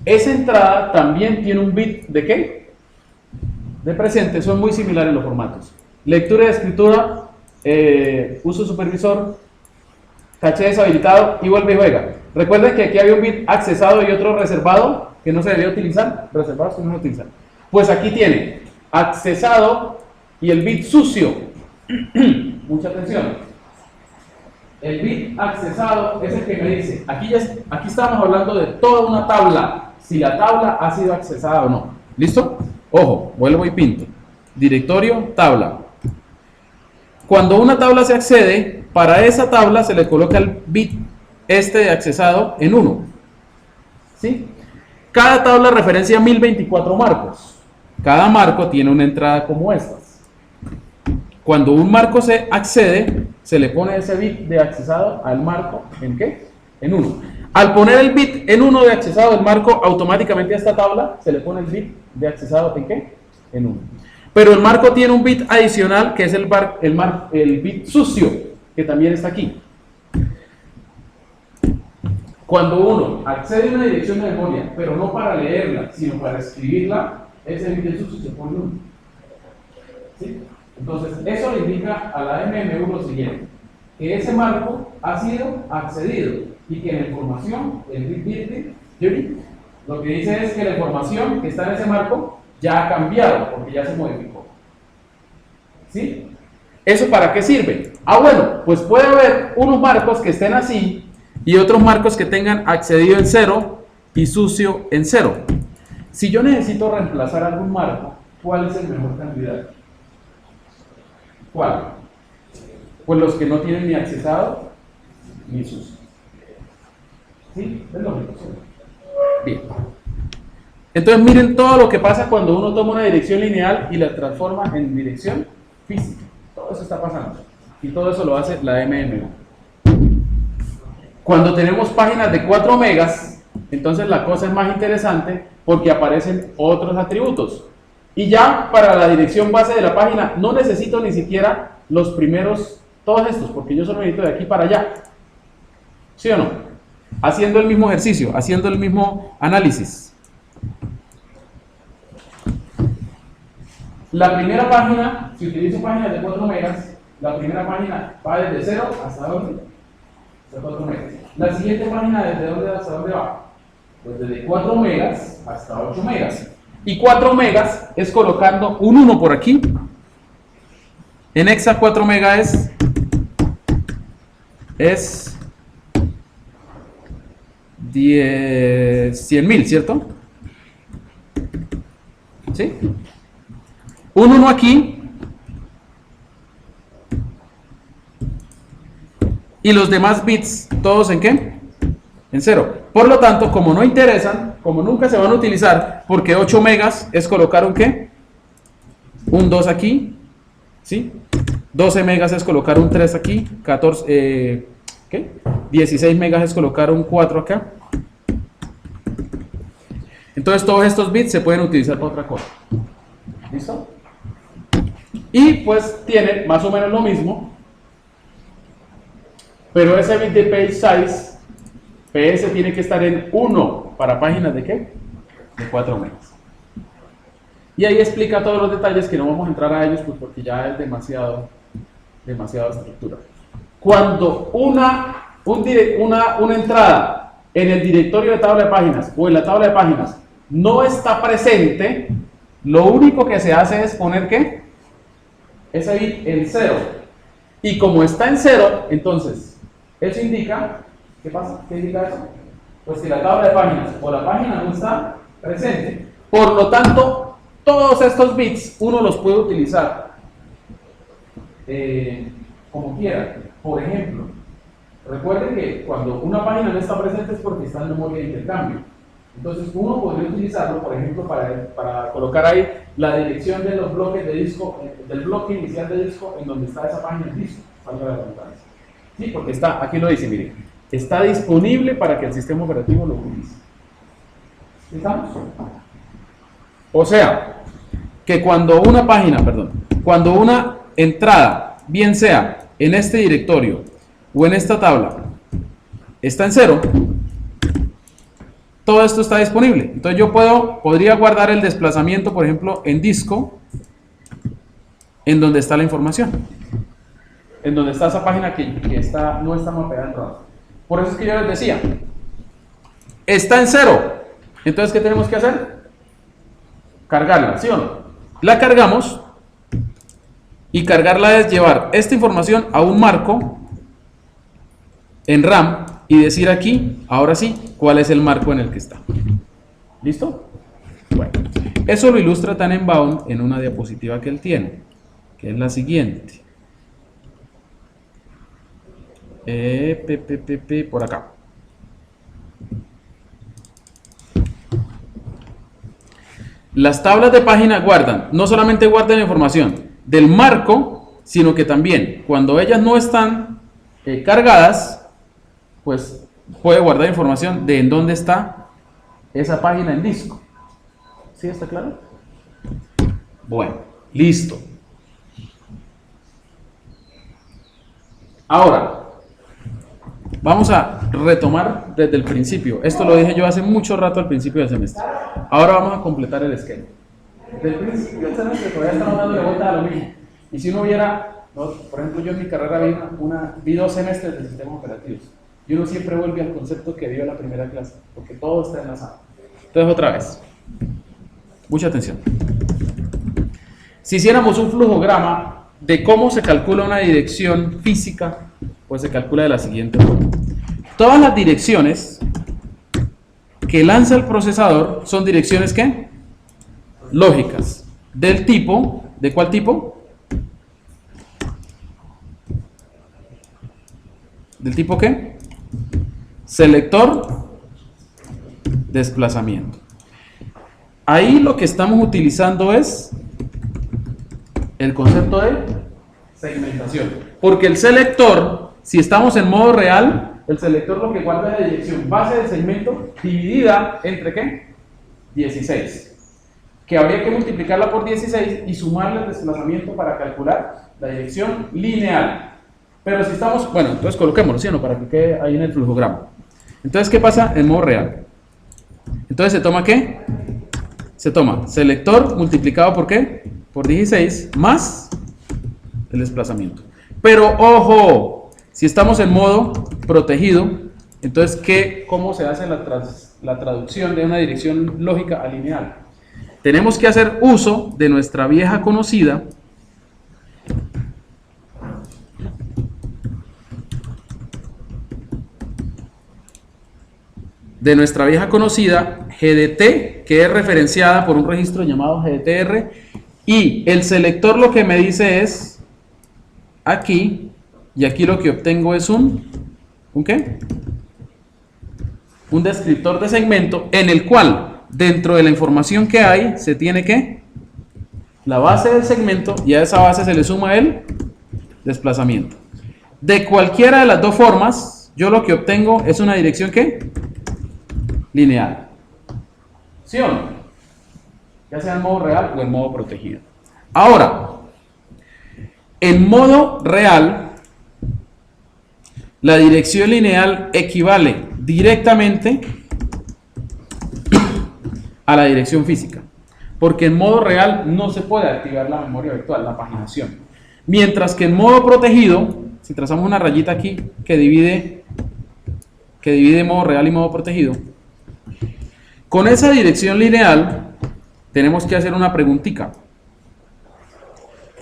Esa entrada también tiene un bit ¿de qué? De presente. Son muy similares los formatos. Lectura y escritura, uso supervisor, caché deshabilitado y vuelve y juega. Recuerden que aquí había un bit accesado y otro reservado que no se debía utilizar. Reservados que no se utilizan. Pues aquí tiene accesado y el bit sucio. Mucha atención. El bit accesado es el que me dice, aquí estamos hablando de toda una tabla, si la tabla ha sido accesada o no. ¿Listo? Ojo, vuelvo y pinto. Directorio, tabla. Cuando una tabla se accede, para esa tabla se le coloca el bit de accesado en 1. ¿Sí? Cada tabla referencia 1024 marcos. Cada marco tiene una entrada como estas. Cuando un marco se accede, se le pone ese bit de accesado al marco, ¿en qué? En 1. Al poner el bit en 1 de accesado del marco, automáticamente a esta tabla se le pone el bit de accesado, ¿en qué? En 1. Pero el marco tiene un bit adicional, que es el bit sucio, que también está aquí. Cuando uno accede a una dirección de memoria, pero no para leerla, sino para escribirla, ese bit de sucio se pone 1. ¿Sí? Entonces, eso le indica a la MM1 lo siguiente, que ese marco ha sido accedido y que la información, el bit lo que dice es que la información que está en ese marco ya ha cambiado, porque ya se modificó. ¿Sí? ¿Eso para qué sirve? Ah, bueno, pues puede haber unos marcos que estén así y otros marcos que tengan accedido en 0 y sucio en 0. Si yo necesito reemplazar algún marco, ¿cuál es el mejor candidato? ¿Cuál? Pues los que no tienen ni accesado ni sucio. ¿Sí? Es lógico. ¿Sí? Bien. Entonces miren todo lo que pasa cuando uno toma una dirección lineal y la transforma en dirección física. Todo eso está pasando. Y todo eso lo hace la MM1. Cuando tenemos páginas de 4 megas, entonces la cosa es más interesante porque aparecen otros atributos. Y ya para la dirección base de la página no necesito ni siquiera los primeros, todos estos, porque yo solo necesito de aquí para allá. ¿Sí o no? Haciendo el mismo ejercicio, haciendo el mismo análisis. La primera página, si utilizo páginas de 4 megas, la primera página va desde 0 hasta ¿dónde? Hasta 4 megas. La siguiente página, ¿desde dónde hasta dónde va? Pues desde 4 megas hasta 8 megas. Y 4 megas es colocando un 1 por aquí. En hexa 4 megas es 100.000, ¿cierto? ¿Sí? Un 1 aquí. Y los demás bits, ¿todos en qué? En 0. Por lo tanto, como no interesan, como nunca se van a utilizar, porque 8 megas es colocar un ¿qué? Un 2 aquí, ¿sí? 12 megas es colocar un 3 aquí, 14, ¿qué? 16 megas es colocar un 4 acá. Entonces todos estos bits se pueden utilizar para otra cosa. ¿Listo? Y pues tiene más o menos lo mismo, pero ese bit de page size PS tiene que estar en 1 para páginas de ¿qué? De 4 megas. Y ahí explica todos los detalles que no vamos a entrar a ellos pues porque ya es demasiada estructura. Cuando una entrada en el directorio de tabla de páginas o en la tabla de páginas no está presente, lo único que se hace es poner ¿qué? Ese bit en 0. Y como está en 0, entonces eso indica, ¿qué pasa? ¿Qué indica eso? Pues que la tabla de páginas o la página no está presente. Por lo tanto, todos estos bits uno los puede utilizar como quiera. Por ejemplo, recuerden que cuando una página no está presente es porque está en memoria de intercambio. Entonces uno podría utilizarlo, por ejemplo, para colocar ahí la dirección de los bloques de disco, del bloque inicial de disco en donde está esa página en disco. Falta la redundancia. Sí, porque está, aquí lo dice, miren, está disponible para que el sistema operativo lo utilice. ¿Estamos? O sea, que cuando una página, cuando una entrada, bien sea en este directorio o en esta tabla, está en 0, todo esto está disponible. Entonces yo podría guardar el desplazamiento, por ejemplo, en disco, en donde está la información, en donde está esa página que no está mapeada en RAM. Por eso es que yo les decía, está en 0. Entonces, ¿qué tenemos que hacer? Cargarla, ¿sí o no? La cargamos, y cargarla es llevar esta información a un marco en RAM y decir aquí, ahora sí, cuál es el marco en el que está. ¿Listo? Bueno, eso lo ilustra Tannenbaum en una diapositiva que él tiene, que es la siguiente. Por acá. Las tablas de página guardan, no solamente guardan la información del marco, sino que también cuando ellas no están cargadas, pues puede guardar información de en dónde está esa página en disco. ¿Sí está claro? Bueno, listo. Ahora, Vamos a retomar desde el principio. Esto lo dije yo hace mucho rato al principio del semestre. Ahora vamos a completar el esquema. Del principio del semestre todavía estamos dándole vuelta a lo mismo. Y si uno viera, ¿no? Por ejemplo, yo en mi carrera vi 2 semestres de sistemas operativos. Y uno siempre vuelve al concepto que dio en la primera clase, porque todo está enlazado. Entonces, otra vez. Mucha atención. Si hiciéramos un flujograma de cómo se calcula una dirección física, pues se calcula de la siguiente forma. Todas las direcciones que lanza el procesador son direcciones ¿qué? Lógicas. Del tipo, ¿de cuál tipo? ¿Del tipo qué? Selector, desplazamiento. Ahí lo que estamos utilizando es el concepto de segmentación. Porque el selector, si estamos en modo real, el selector lo que guarda es la dirección base del segmento dividida entre ¿qué? 16. Que habría que multiplicarla por 16 y sumarle el desplazamiento para calcular la dirección lineal. Pero si estamos, bueno, entonces coloquémoslo, ¿sí o no? Para que quede ahí en el flujograma. Entonces, ¿qué pasa en modo real? Entonces, ¿se toma qué? Se toma selector multiplicado por ¿qué? Por 16 más el desplazamiento. Pero, ojo, si estamos en modo protegido, entonces, ¿cómo se hace la traducción de una dirección lógica a lineal? Tenemos que hacer uso de nuestra vieja conocida GDT, que es referenciada por un registro llamado GDTR, y el selector lo que me dice es aquí, y aquí lo que obtengo es ¿un qué? Un descriptor de segmento en el cual dentro de la información que hay se tiene que la base del segmento y a esa base se le suma el desplazamiento. De cualquiera de las dos formas, yo lo que obtengo es una dirección ¿qué? Lineal. ¿Sí o no? Ya sea en modo real o en modo protegido. Ahora, en modo real, la dirección lineal equivale directamente a la dirección física, porque en modo real no se puede activar la memoria virtual, la paginación. Mientras que en modo protegido, si trazamos una rayita aquí que divide modo real y modo protegido, con esa dirección lineal tenemos que hacer una preguntita.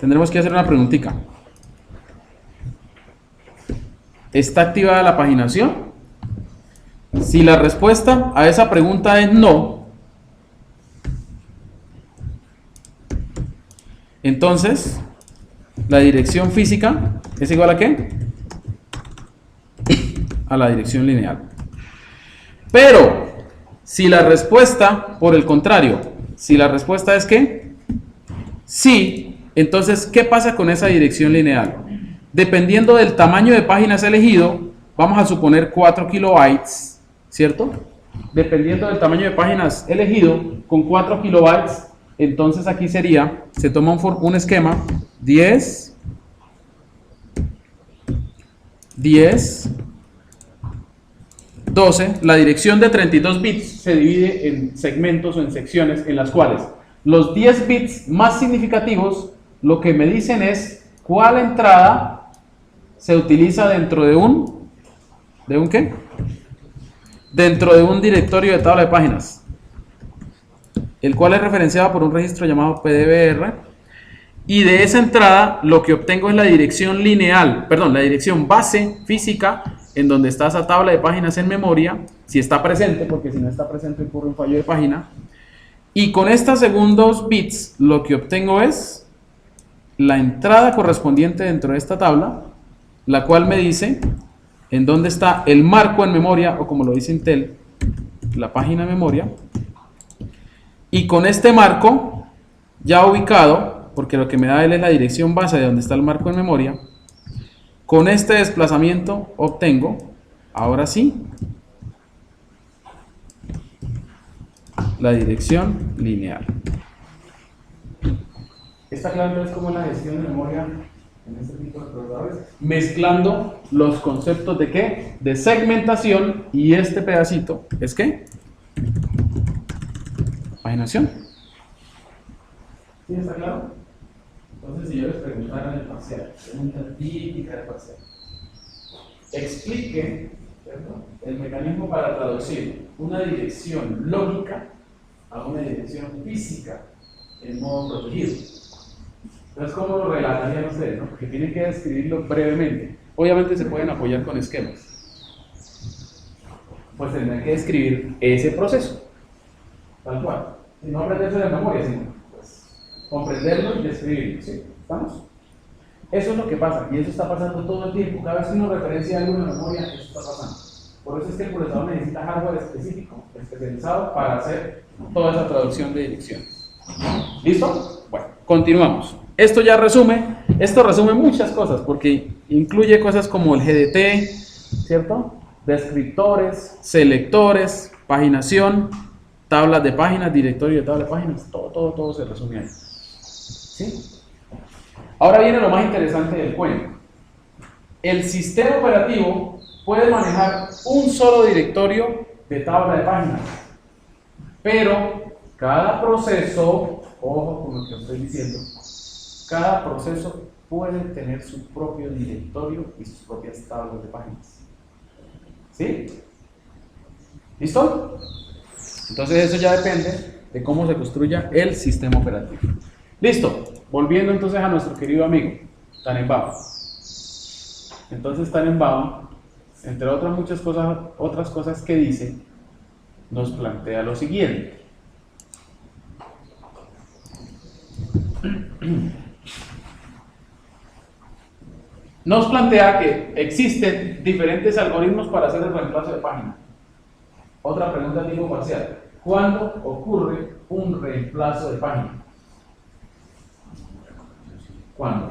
Tendremos que hacer una preguntita. ¿Está activada la paginación? Si la respuesta a esa pregunta es no, entonces la dirección física es igual a ¿qué? A la dirección lineal. Pero si la respuesta, por el contrario, si la respuesta es ¿qué? Sí, entonces ¿qué pasa con esa dirección lineal? Dependiendo del tamaño de páginas elegido, vamos a suponer 4 kilobytes, ¿cierto? Dependiendo del tamaño de páginas elegido, con 4 kilobytes, entonces aquí sería, se toma un esquema, 10, 12, la dirección de 32 bits se divide en segmentos o en secciones en las cuales los 10 bits más significativos lo que me dicen es cuál entrada se utiliza dentro de un ¿qué? Dentro de un directorio de tabla de páginas, el cual es referenciado por un registro llamado PDBR, y de esa entrada lo que obtengo es la dirección lineal, perdón, la dirección base física en donde está esa tabla de páginas en memoria, si está presente, porque si no está presente ocurre un fallo de página, y con estos segundos bits lo que obtengo es la entrada correspondiente dentro de esta tabla, la cual me dice en dónde está el marco en memoria, o como lo dice Intel, la página de memoria, y con este marco ya ubicado, porque lo que me da él es la dirección base de donde está el marco en memoria, con este desplazamiento obtengo, ahora sí, la dirección lineal. ¿Está claro entonces cómo es la gestión de memoria en este tipo de procesadores, mezclando los conceptos de ¿qué? De segmentación, y este pedacito es ¿qué? Paginación. ¿Sí está claro? Entonces, si yo les preguntara en el parcial, pregunta típica del parcial, explique, ¿cierto?, el mecanismo para traducir una dirección lógica a una dirección física en modo protegido. Entonces, ¿cómo lo relatarían ustedes? ¿No? Porque tienen que describirlo brevemente. Obviamente se pueden apoyar con esquemas. Pues tendrán que describir ese proceso, tal cual. Y no aprenderse de memoria, sino pues, comprenderlo y describirlo. ¿Sí? ¿Estamos? Eso es lo que pasa, y eso está pasando todo el tiempo. Cada vez que uno referencia algo en la memoria, eso está pasando. Por eso es que el procesador necesita hardware específico, especializado para hacer toda esa traducción de direcciones. ¿Listo? Bueno, continuamos. Esto resume muchas cosas, porque incluye cosas como el GDT, ¿cierto? Descriptores, selectores, paginación, tablas de páginas, directorio de tablas de páginas, todo se resume ahí. ¿Sí? Ahora viene lo más interesante del cuento. El sistema operativo puede manejar un solo directorio de tabla de páginas, pero cada proceso, ojo con lo que estoy diciendo, cada proceso puede tener su propio directorio y sus propias tablas de páginas. ¿Sí? ¿Listo? Entonces eso ya depende de cómo se construya el sistema operativo. Listo. Volviendo entonces a nuestro querido amigo, Tannenbaum. Entonces Tannenbaum, entre otras cosas que dice, nos plantea lo siguiente. Nos plantea que existen diferentes algoritmos para hacer el reemplazo de página. Otra pregunta tipo parcial. ¿Cuándo ocurre un reemplazo de página? ¿Cuándo?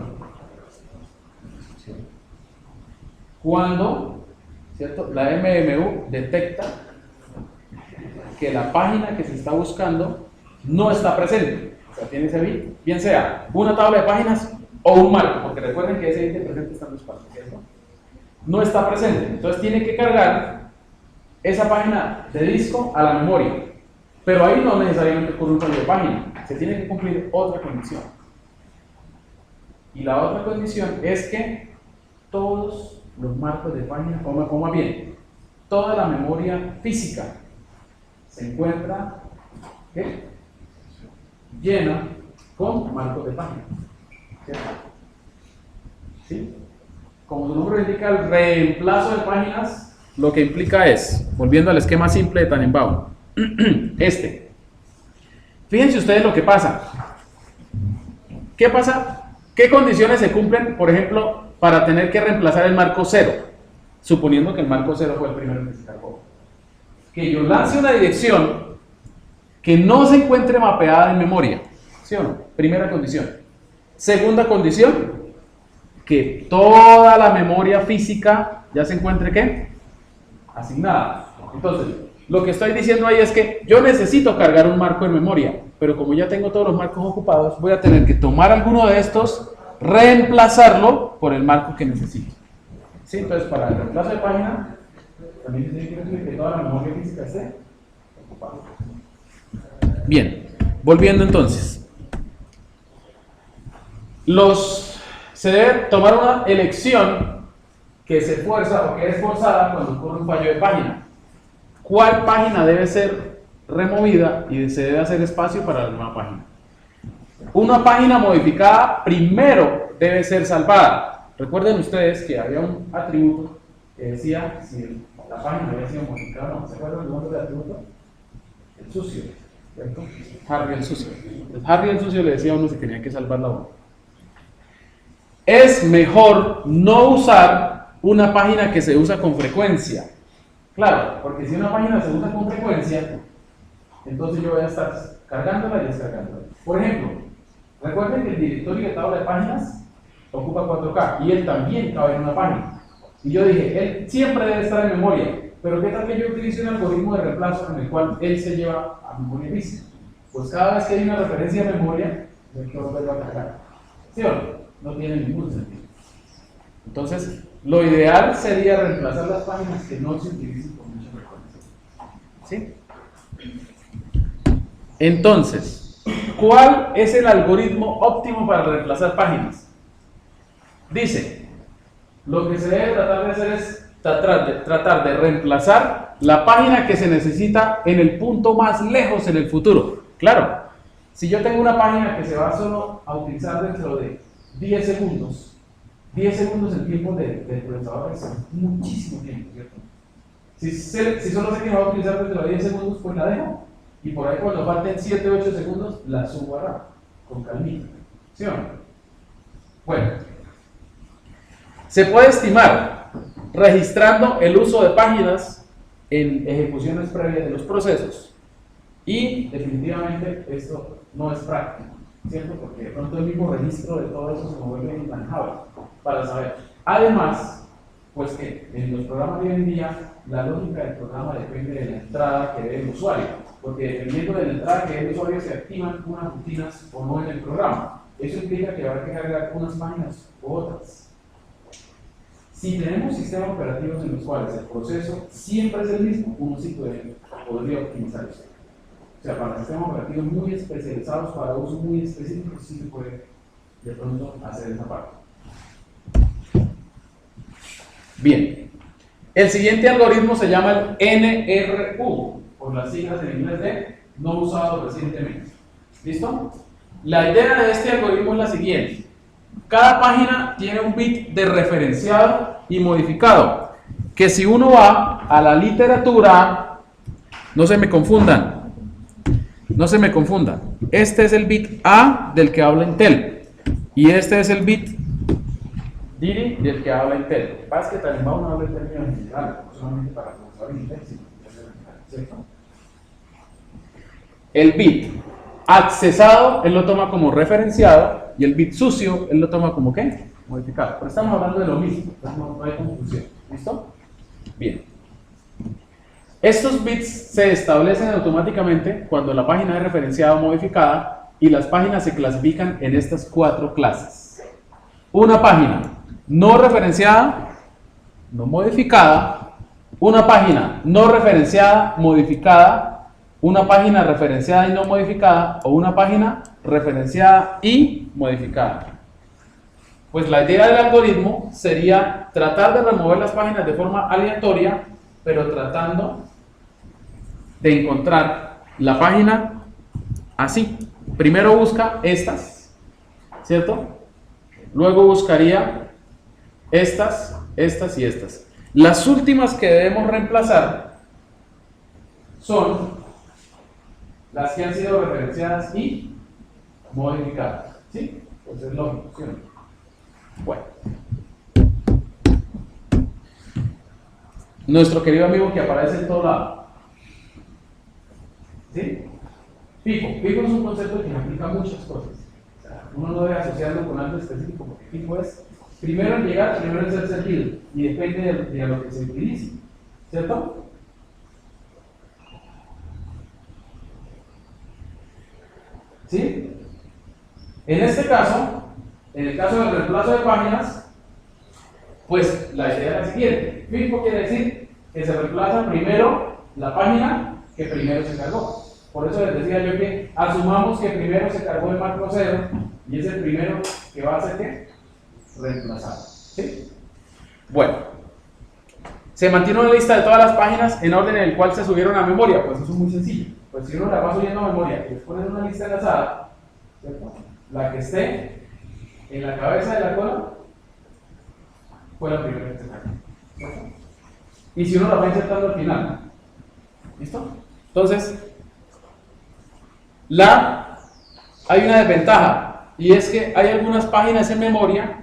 Cuando, ¿cierto?, la MMU detecta que la página que se está buscando no está presente. O sea, tiene ese bit, bien sea una tabla de páginas o un marco, porque recuerden que ese bit de presente está en dos partes, ¿cierto? No está presente, entonces tiene que cargar esa página de disco a la memoria, pero ahí no necesariamente ocurre un cambio de página, se tiene que cumplir otra condición. Y la otra condición es que todos los marcos de página, o más bien, toda la memoria física se encuentra ¿qué? Llena con marcos de página. ¿Cierto? ¿Sí? Como su nombre indica, el reemplazo de páginas lo que implica es, volviendo al esquema simple de Tannenbaum, Fíjense ustedes lo que pasa. ¿Qué pasa? ¿Qué condiciones se cumplen, por ejemplo, para tener que reemplazar el marco 0? Suponiendo que el marco 0 fue el primero que se cargó. Que yo lance una dirección que no se encuentre mapeada en memoria. ¿Sí o no? Primera condición. Segunda condición, que toda la memoria física ya se encuentre ¿qué? Asignada. Entonces, lo que estoy diciendo ahí es que yo necesito cargar un marco en memoria, pero como ya tengo todos los marcos ocupados, voy a tener que tomar alguno de estos, reemplazarlo por el marco que necesito. ¿Sí? Entonces, para el reemplazo de página, también se tiene que decir que toda la memoria física esté ocupada. Bien, volviendo entonces. Se debe tomar una elección que se fuerza o que es forzada cuando ocurre un fallo de página. ¿Cuál página debe ser removida y se debe hacer espacio para la nueva página? Una página modificada primero debe ser salvada. Recuerden ustedes que había un atributo que decía si la página había sido modificada o no. ¿Se acuerdan del nombre del atributo? El sucio, ¿cierto? Harry el sucio. Entonces, Harry el sucio le decía a uno si tenía que salvar la uno. Es mejor no usar una página que se usa con frecuencia. Claro, porque si una página se usa con frecuencia, entonces yo voy a estar cargándola y descargándola. Por ejemplo, recuerden que el directorio de tabla de páginas ocupa 4K y él también cabe en una página. Y yo dije, él siempre debe estar en memoria, pero ¿qué tal que yo utilice un algoritmo de reemplazo en el cual él se lleva a memoria física? Pues cada vez que hay una referencia a memoria, el que volverlo a cargar. ¿Sí o no? No tiene ningún sentido. Entonces, lo ideal sería reemplazar las páginas que no se utilicen con mucha frecuencia. ¿Sí? Entonces, ¿cuál es el algoritmo óptimo para reemplazar páginas? Dice, lo que se debe tratar de hacer es tratar de reemplazar la página que se necesita en el punto más lejos en el futuro. Claro, si yo tengo una página que se va solo a utilizar dentro de 10 segundos, 10 segundos en tiempo del procesador es muchísimo tiempo, ¿cierto? Si solo sé que va a utilizar dentro de 10 segundos, pues la dejo. Y por ahí cuando falten 7 o 8 segundos, la subo a RAM, con calmita. ¿Sí o no? Bueno, se puede estimar registrando el uso de páginas en ejecuciones previas de los procesos. Y definitivamente esto no es práctico, ¿cierto? Porque de pronto el mismo registro de todo eso se vuelve inmanejable para saber. Además, pues que en los programas de hoy en día, la lógica del programa depende de la entrada que dé el usuario, porque dependiendo de la entrada que dé el usuario se activan unas rutinas o no en el programa. Eso implica que habrá que cargar unas páginas u otras. Si tenemos sistemas operativos en los cuales el proceso siempre es el mismo, uno sí podría optimizar eso. O sea, para sistemas operativos muy especializados, para usos muy específicos, sí se puede de pronto hacer esa parte. Bien, el siguiente algoritmo se llama el NRU, por las siglas en inglés de no usado recientemente. ¿Listo? La idea de este algoritmo es la siguiente. Cada página tiene un bit de referenciado y modificado, que si uno va a la literatura, no se me confundan, este es el bit A del que habla Intel, y este es el bit Diri del que habla Intel. Lo que pasa es que también va uno a hablar en términos generales, no solamente para procesador Intel, sino ¿cierto? El bit accesado, él lo toma como referenciado, y el bit sucio, él lo toma como ¿qué? Modificado. Pero estamos hablando de lo mismo, no hay confusión. ¿Listo? Bien. Estos bits se establecen automáticamente cuando la página es referenciada o modificada, y las páginas se clasifican en estas 4 clases. Una página no referenciada, no modificada, una página no referenciada, modificada, una página referenciada y no modificada, o una página referenciada y modificada. Pues la idea del algoritmo sería tratar de remover las páginas de forma aleatoria, pero tratando de encontrar la página así. Primero busca estas, ¿cierto? Luego buscaría estas, estas y estas. Las últimas que debemos reemplazar son las que han sido referenciadas y modificadas. ¿Sí? Pues es lógico, ¿sí o no? Bueno. Nuestro querido amigo que aparece en todo lado. ¿Sí? FIFO. FIFO es un concepto que implica muchas cosas. O sea, uno no debe asociarlo con algo específico, porque FIFO es primero en llegar, primero en ser servido, y depende de lo que se utilice. ¿Cierto? ¿Sí? En este caso, en el caso del reemplazo de páginas, pues la idea es la siguiente. FIFO quiere decir que se reemplaza primero la página que primero se cargó. Por eso les decía yo que asumamos que primero se cargó el macro 0 y es el primero que va a ser ¿qué? Reemplazado. ¿Sí? Bueno, se mantiene una lista de todas las páginas en orden en el cual se subieron a memoria. Pues eso es muy sencillo. Pues si uno la va subiendo a memoria y les ponen una lista enlazada, ¿cierto? La que esté en la cabeza de la cola fue la primera que se cargó. ¿Cierto? Y si uno la va insertando al final, ¿listo? Entonces, hay una desventaja, y es que hay algunas páginas en memoria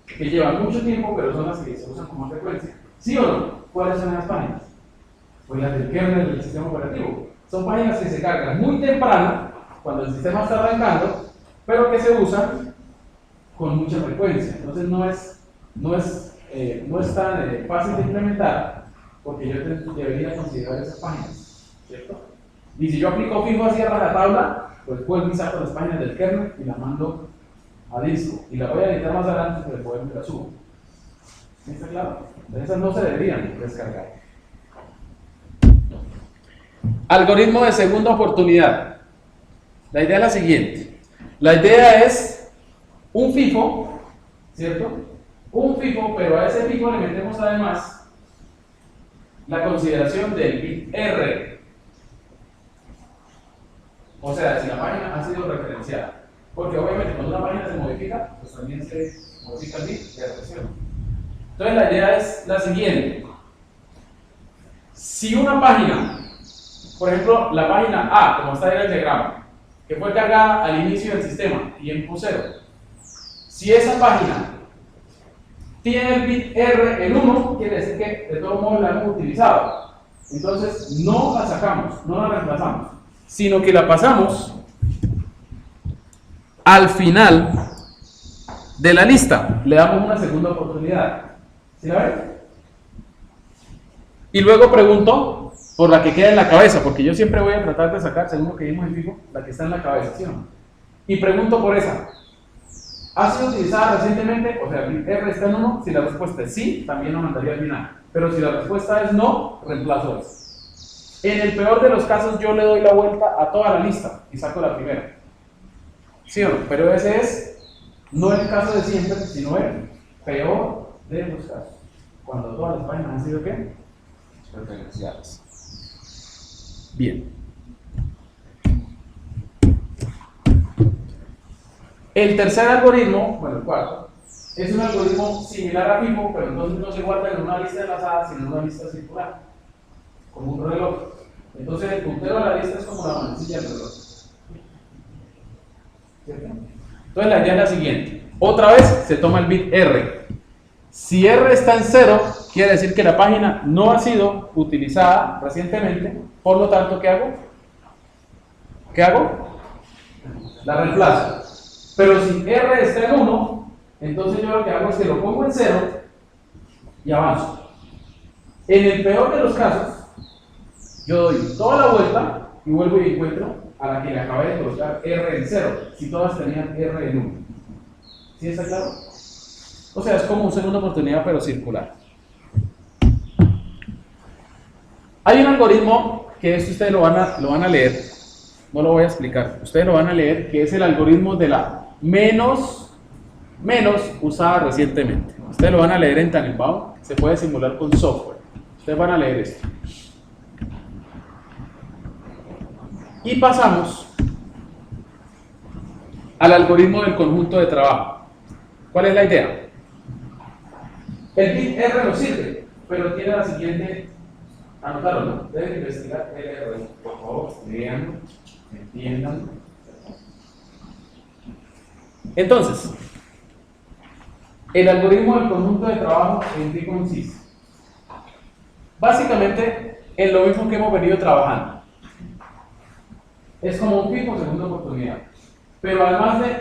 que llevan mucho tiempo, pero son las que se usan con más frecuencia. ¿Sí o no? ¿Cuáles son esas páginas? Pues las del kernel del sistema operativo. Son páginas que se cargan muy temprano, cuando el sistema está arrancando, pero que se usan con mucha frecuencia. Entonces no es tan fácil de implementar, porque yo debería considerar esas páginas, ¿cierto? Y si yo aplico FIFO así a rajatabla, pues vuelvo y saco las páginas del kernel y las mando a disco. Y la voy a editar más adelante, pero después me la subo. ¿Sí está claro? Esas no se deberían descargar. Algoritmo de segunda oportunidad. La idea es la siguiente. La idea es un FIFO, ¿cierto? Un FIFO, pero a ese FIFO le metemos además la consideración del bit R. O sea, si la página ha sido referenciada. Porque obviamente cuando una página se modifica, pues también se modifica el bit de referencia. Entonces la idea es la siguiente. Si una página, por ejemplo, la página A, como está en el diagrama, que fue cargada al inicio del sistema, tiempo 0, si esa página tiene el bit R en 1, quiere decir que de todos modos la hemos utilizado. Entonces no la sacamos, no la reemplazamos, sino que la pasamos al final de la lista. Le damos una segunda oportunidad. ¿Sí la ven? Y luego pregunto por la que queda en la cabeza, porque yo siempre voy a tratar de sacar, según lo que vimos en FIFO, la que está en la cabeza, ¿sí o no? Y pregunto por esa. ¿Ha sido utilizada recientemente? O sea, el R está en 1. Si la respuesta es sí, también lo mandaría al final. Pero si la respuesta es no, reemplazo eso. En el peor de los casos, yo le doy la vuelta a toda la lista y saco la primera. ¿Sí o no? Pero ese es no el caso de siempre, sino el peor de los casos. Cuando todas las páginas han sido ¿qué? Referenciadas. Bien. El tercer algoritmo, bueno, el cuarto, es un algoritmo similar a FIFO, pero entonces no se guarda en una lista enlazada, sino en una lista circular, como un reloj. Entonces el puntero de la lista es como la manecilla del reloj. ¿Cierto? Entonces la idea es la siguiente. Otra vez se toma el bit R. Si R está en 0, quiere decir que la página no ha sido utilizada recientemente, por lo tanto, ¿qué hago? ¿Qué hago? La reemplazo. Pero si R está en 1, entonces yo lo que hago es que lo pongo en 0 y avanzo. En el peor de los casos, yo doy toda la vuelta y vuelvo y encuentro a la que le acabé de colocar R en 0, si todas tenían R en 1. ¿Sí está claro? O sea, es como una segunda oportunidad, pero circular. Hay un algoritmo que esto ustedes lo van a leer, no lo voy a explicar, ustedes lo van a leer, que es el algoritmo de la menos usada recientemente. Ustedes lo van a leer en Tannenbaum, se puede simular con software. Ustedes van a leer esto. Y pasamos al algoritmo del conjunto de trabajo. ¿Cuál es la idea? El bit R no sirve, pero tiene la siguiente. Anotaron, ¿no? Deben investigar el R. Por favor, lean, entiendan. Entonces, el algoritmo del conjunto de trabajo, ¿en qué consiste? Básicamente, en lo mismo que hemos venido trabajando. Es como un FIFO segunda oportunidad. Pero además de,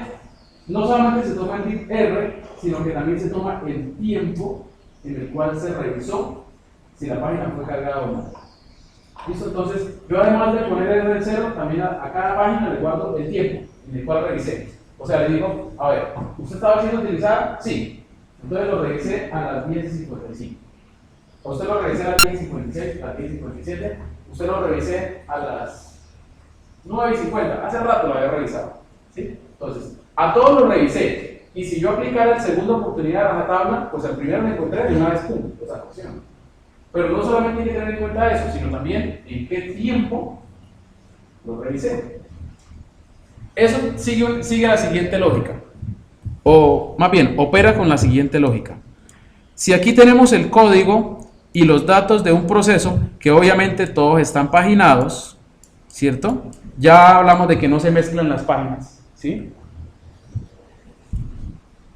no solamente se toma el bit R, sino que también se toma el tiempo en el cual se revisó si la página fue cargada o no. ¿Listo? Entonces, yo además de poner R en 0, también a cada página le guardo el tiempo en el cual revisé. O sea, le digo, a ver, ¿usted estaba siendo utilizada? Sí. Entonces lo revisé a las 10:55. Usted lo revisé a las 10:56, a las 10:57. Usted lo revisé a las 9:50. Hace rato lo había revisado. ¿Sí? Entonces, a todos los revisé. Y si yo aplicara la segunda oportunidad a la tabla, pues al primero me encontré de una vez, pum, esa opción. Pero no solamente hay que tener en cuenta eso, sino también en qué tiempo lo revisé. Eso sigue la siguiente lógica, o más bien, opera con la siguiente lógica. Si aquí tenemos el código y los datos de un proceso, que obviamente todos están paginados, ¿cierto? Ya hablamos de que no se mezclan las páginas, ¿sí?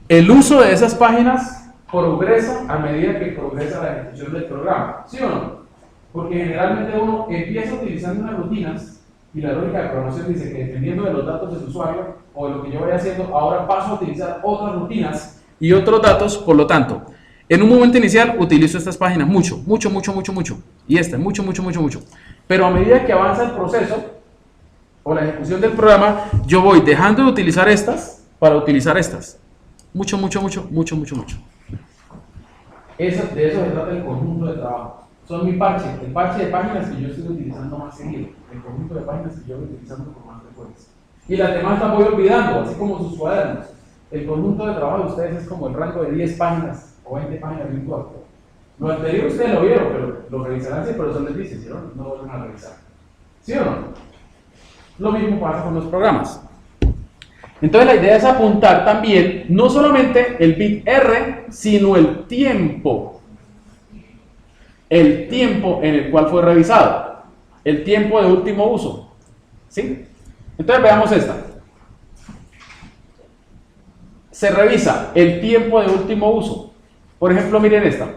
El uso de esas páginas progresa a medida que progresa la ejecución del programa, ¿sí o no? Porque generalmente uno empieza utilizando unas rutinas y la lógica de programación dice que dependiendo de los datos del usuario o de lo que yo vaya haciendo, ahora paso a utilizar otras rutinas y otros datos. Por lo tanto, en un momento inicial utilizo estas páginas mucho, y esta mucho. Pero a medida que avanza el proceso o la ejecución del programa, yo voy dejando de utilizar estas para utilizar estas. Mucho. de eso se trata el conjunto de trabajo. Son mi parche, el parche de páginas que yo estoy utilizando más seguido, el conjunto de páginas que yo voy utilizando con más frecuencia. Y las demás las voy olvidando, así como sus cuadernos. El conjunto de trabajo de ustedes es como el rango de 10 páginas o 20 páginas virtual. Lo anterior ustedes lo vieron, pero lo revisarán si el profesor les dice, si no, no vuelven a revisar. ¿Sí o no? Lo mismo pasa con los programas. Entonces la idea es apuntar también no solamente el bit R, sino el tiempo en el cual fue revisado, el tiempo de último uso. ¿Sí? Entonces veamos esta. Se revisa el tiempo de último uso. Por ejemplo, miren esta.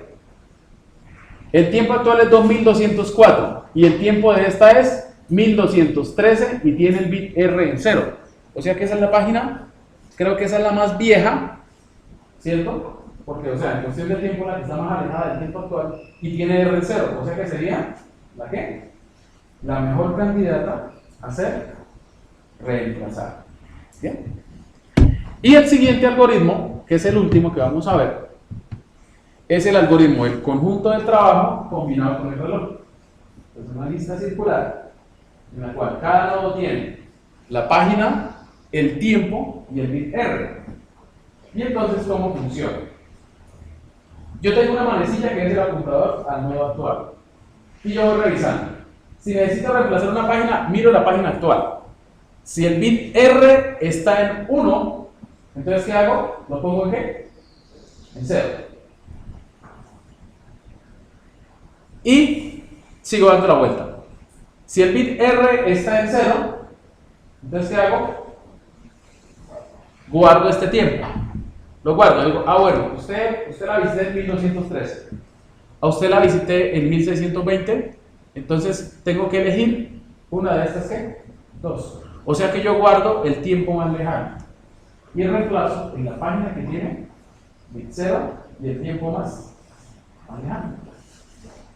El tiempo actual es 2204 y el tiempo de esta es 1213 y tiene el bit R en 0. O sea que esa es la página, creo que esa es la más vieja, ¿cierto? Porque, o sea, en cuestión de tiempo la que está más alejada del tiempo actual y tiene R en 0. O sea que sería, ¿la qué? La mejor candidata a ser reemplazada. ¿Bien? Y el siguiente algoritmo, que es el último que vamos a ver, es el algoritmo del conjunto de trabajo combinado con el reloj. Es una lista circular en la cual cada nodo tiene la página, el tiempo y el bit R. Y entonces, ¿cómo funciona? Yo tengo una manecilla que es el apuntador al nodo actual. Y yo voy revisando. Si necesito reemplazar una página, miro la página actual. Si el bit R está en 1, entonces ¿qué hago? ¿Lo pongo en qué? En 0. Y sigo dando la vuelta. Si el bit R está en 0, entonces ¿qué hago? Guardo este tiempo. Lo guardo. Digo, bueno, usted la visité en 1213. A usted la visité en 1620. Entonces tengo que elegir una de estas, ¿qué? 2. O sea que yo guardo el tiempo más lejano. Y reemplazo en la página que tiene bit 0 y el tiempo más lejano.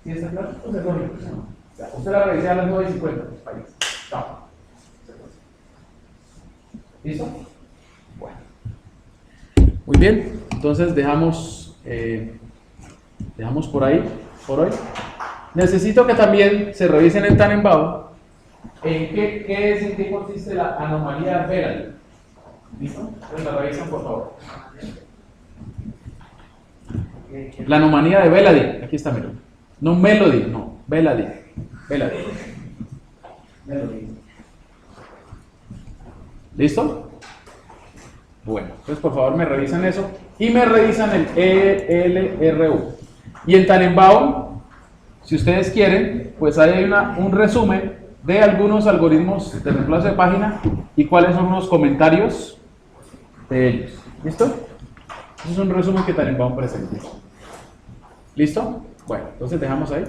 ¿Sí está claro? Pues es lógico, ¿no? O sea, usted la revisé a las 9:50 en los países. Chao. ¿Listo? Bueno. Muy bien. Entonces dejamos por ahí, por hoy. Necesito que también se revisen en Tannenbaum en qué consiste la anomalía Belady. ¿Listo? Entonces la revisan, por favor. La anomalía de Belady. Aquí está, mira. No Melody, no. Belady. Belady. ¿Listo? Bueno, pues por favor me revisan eso y me revisan el ELRU. Y en Tannenbaum, si ustedes quieren, pues hay un resumen de algunos algoritmos de reemplazo de página y cuáles son los comentarios de ellos. ¿Listo? Eso es un resumen que Tannenbaum presenta. ¿Listo? Bueno, entonces dejamos ahí.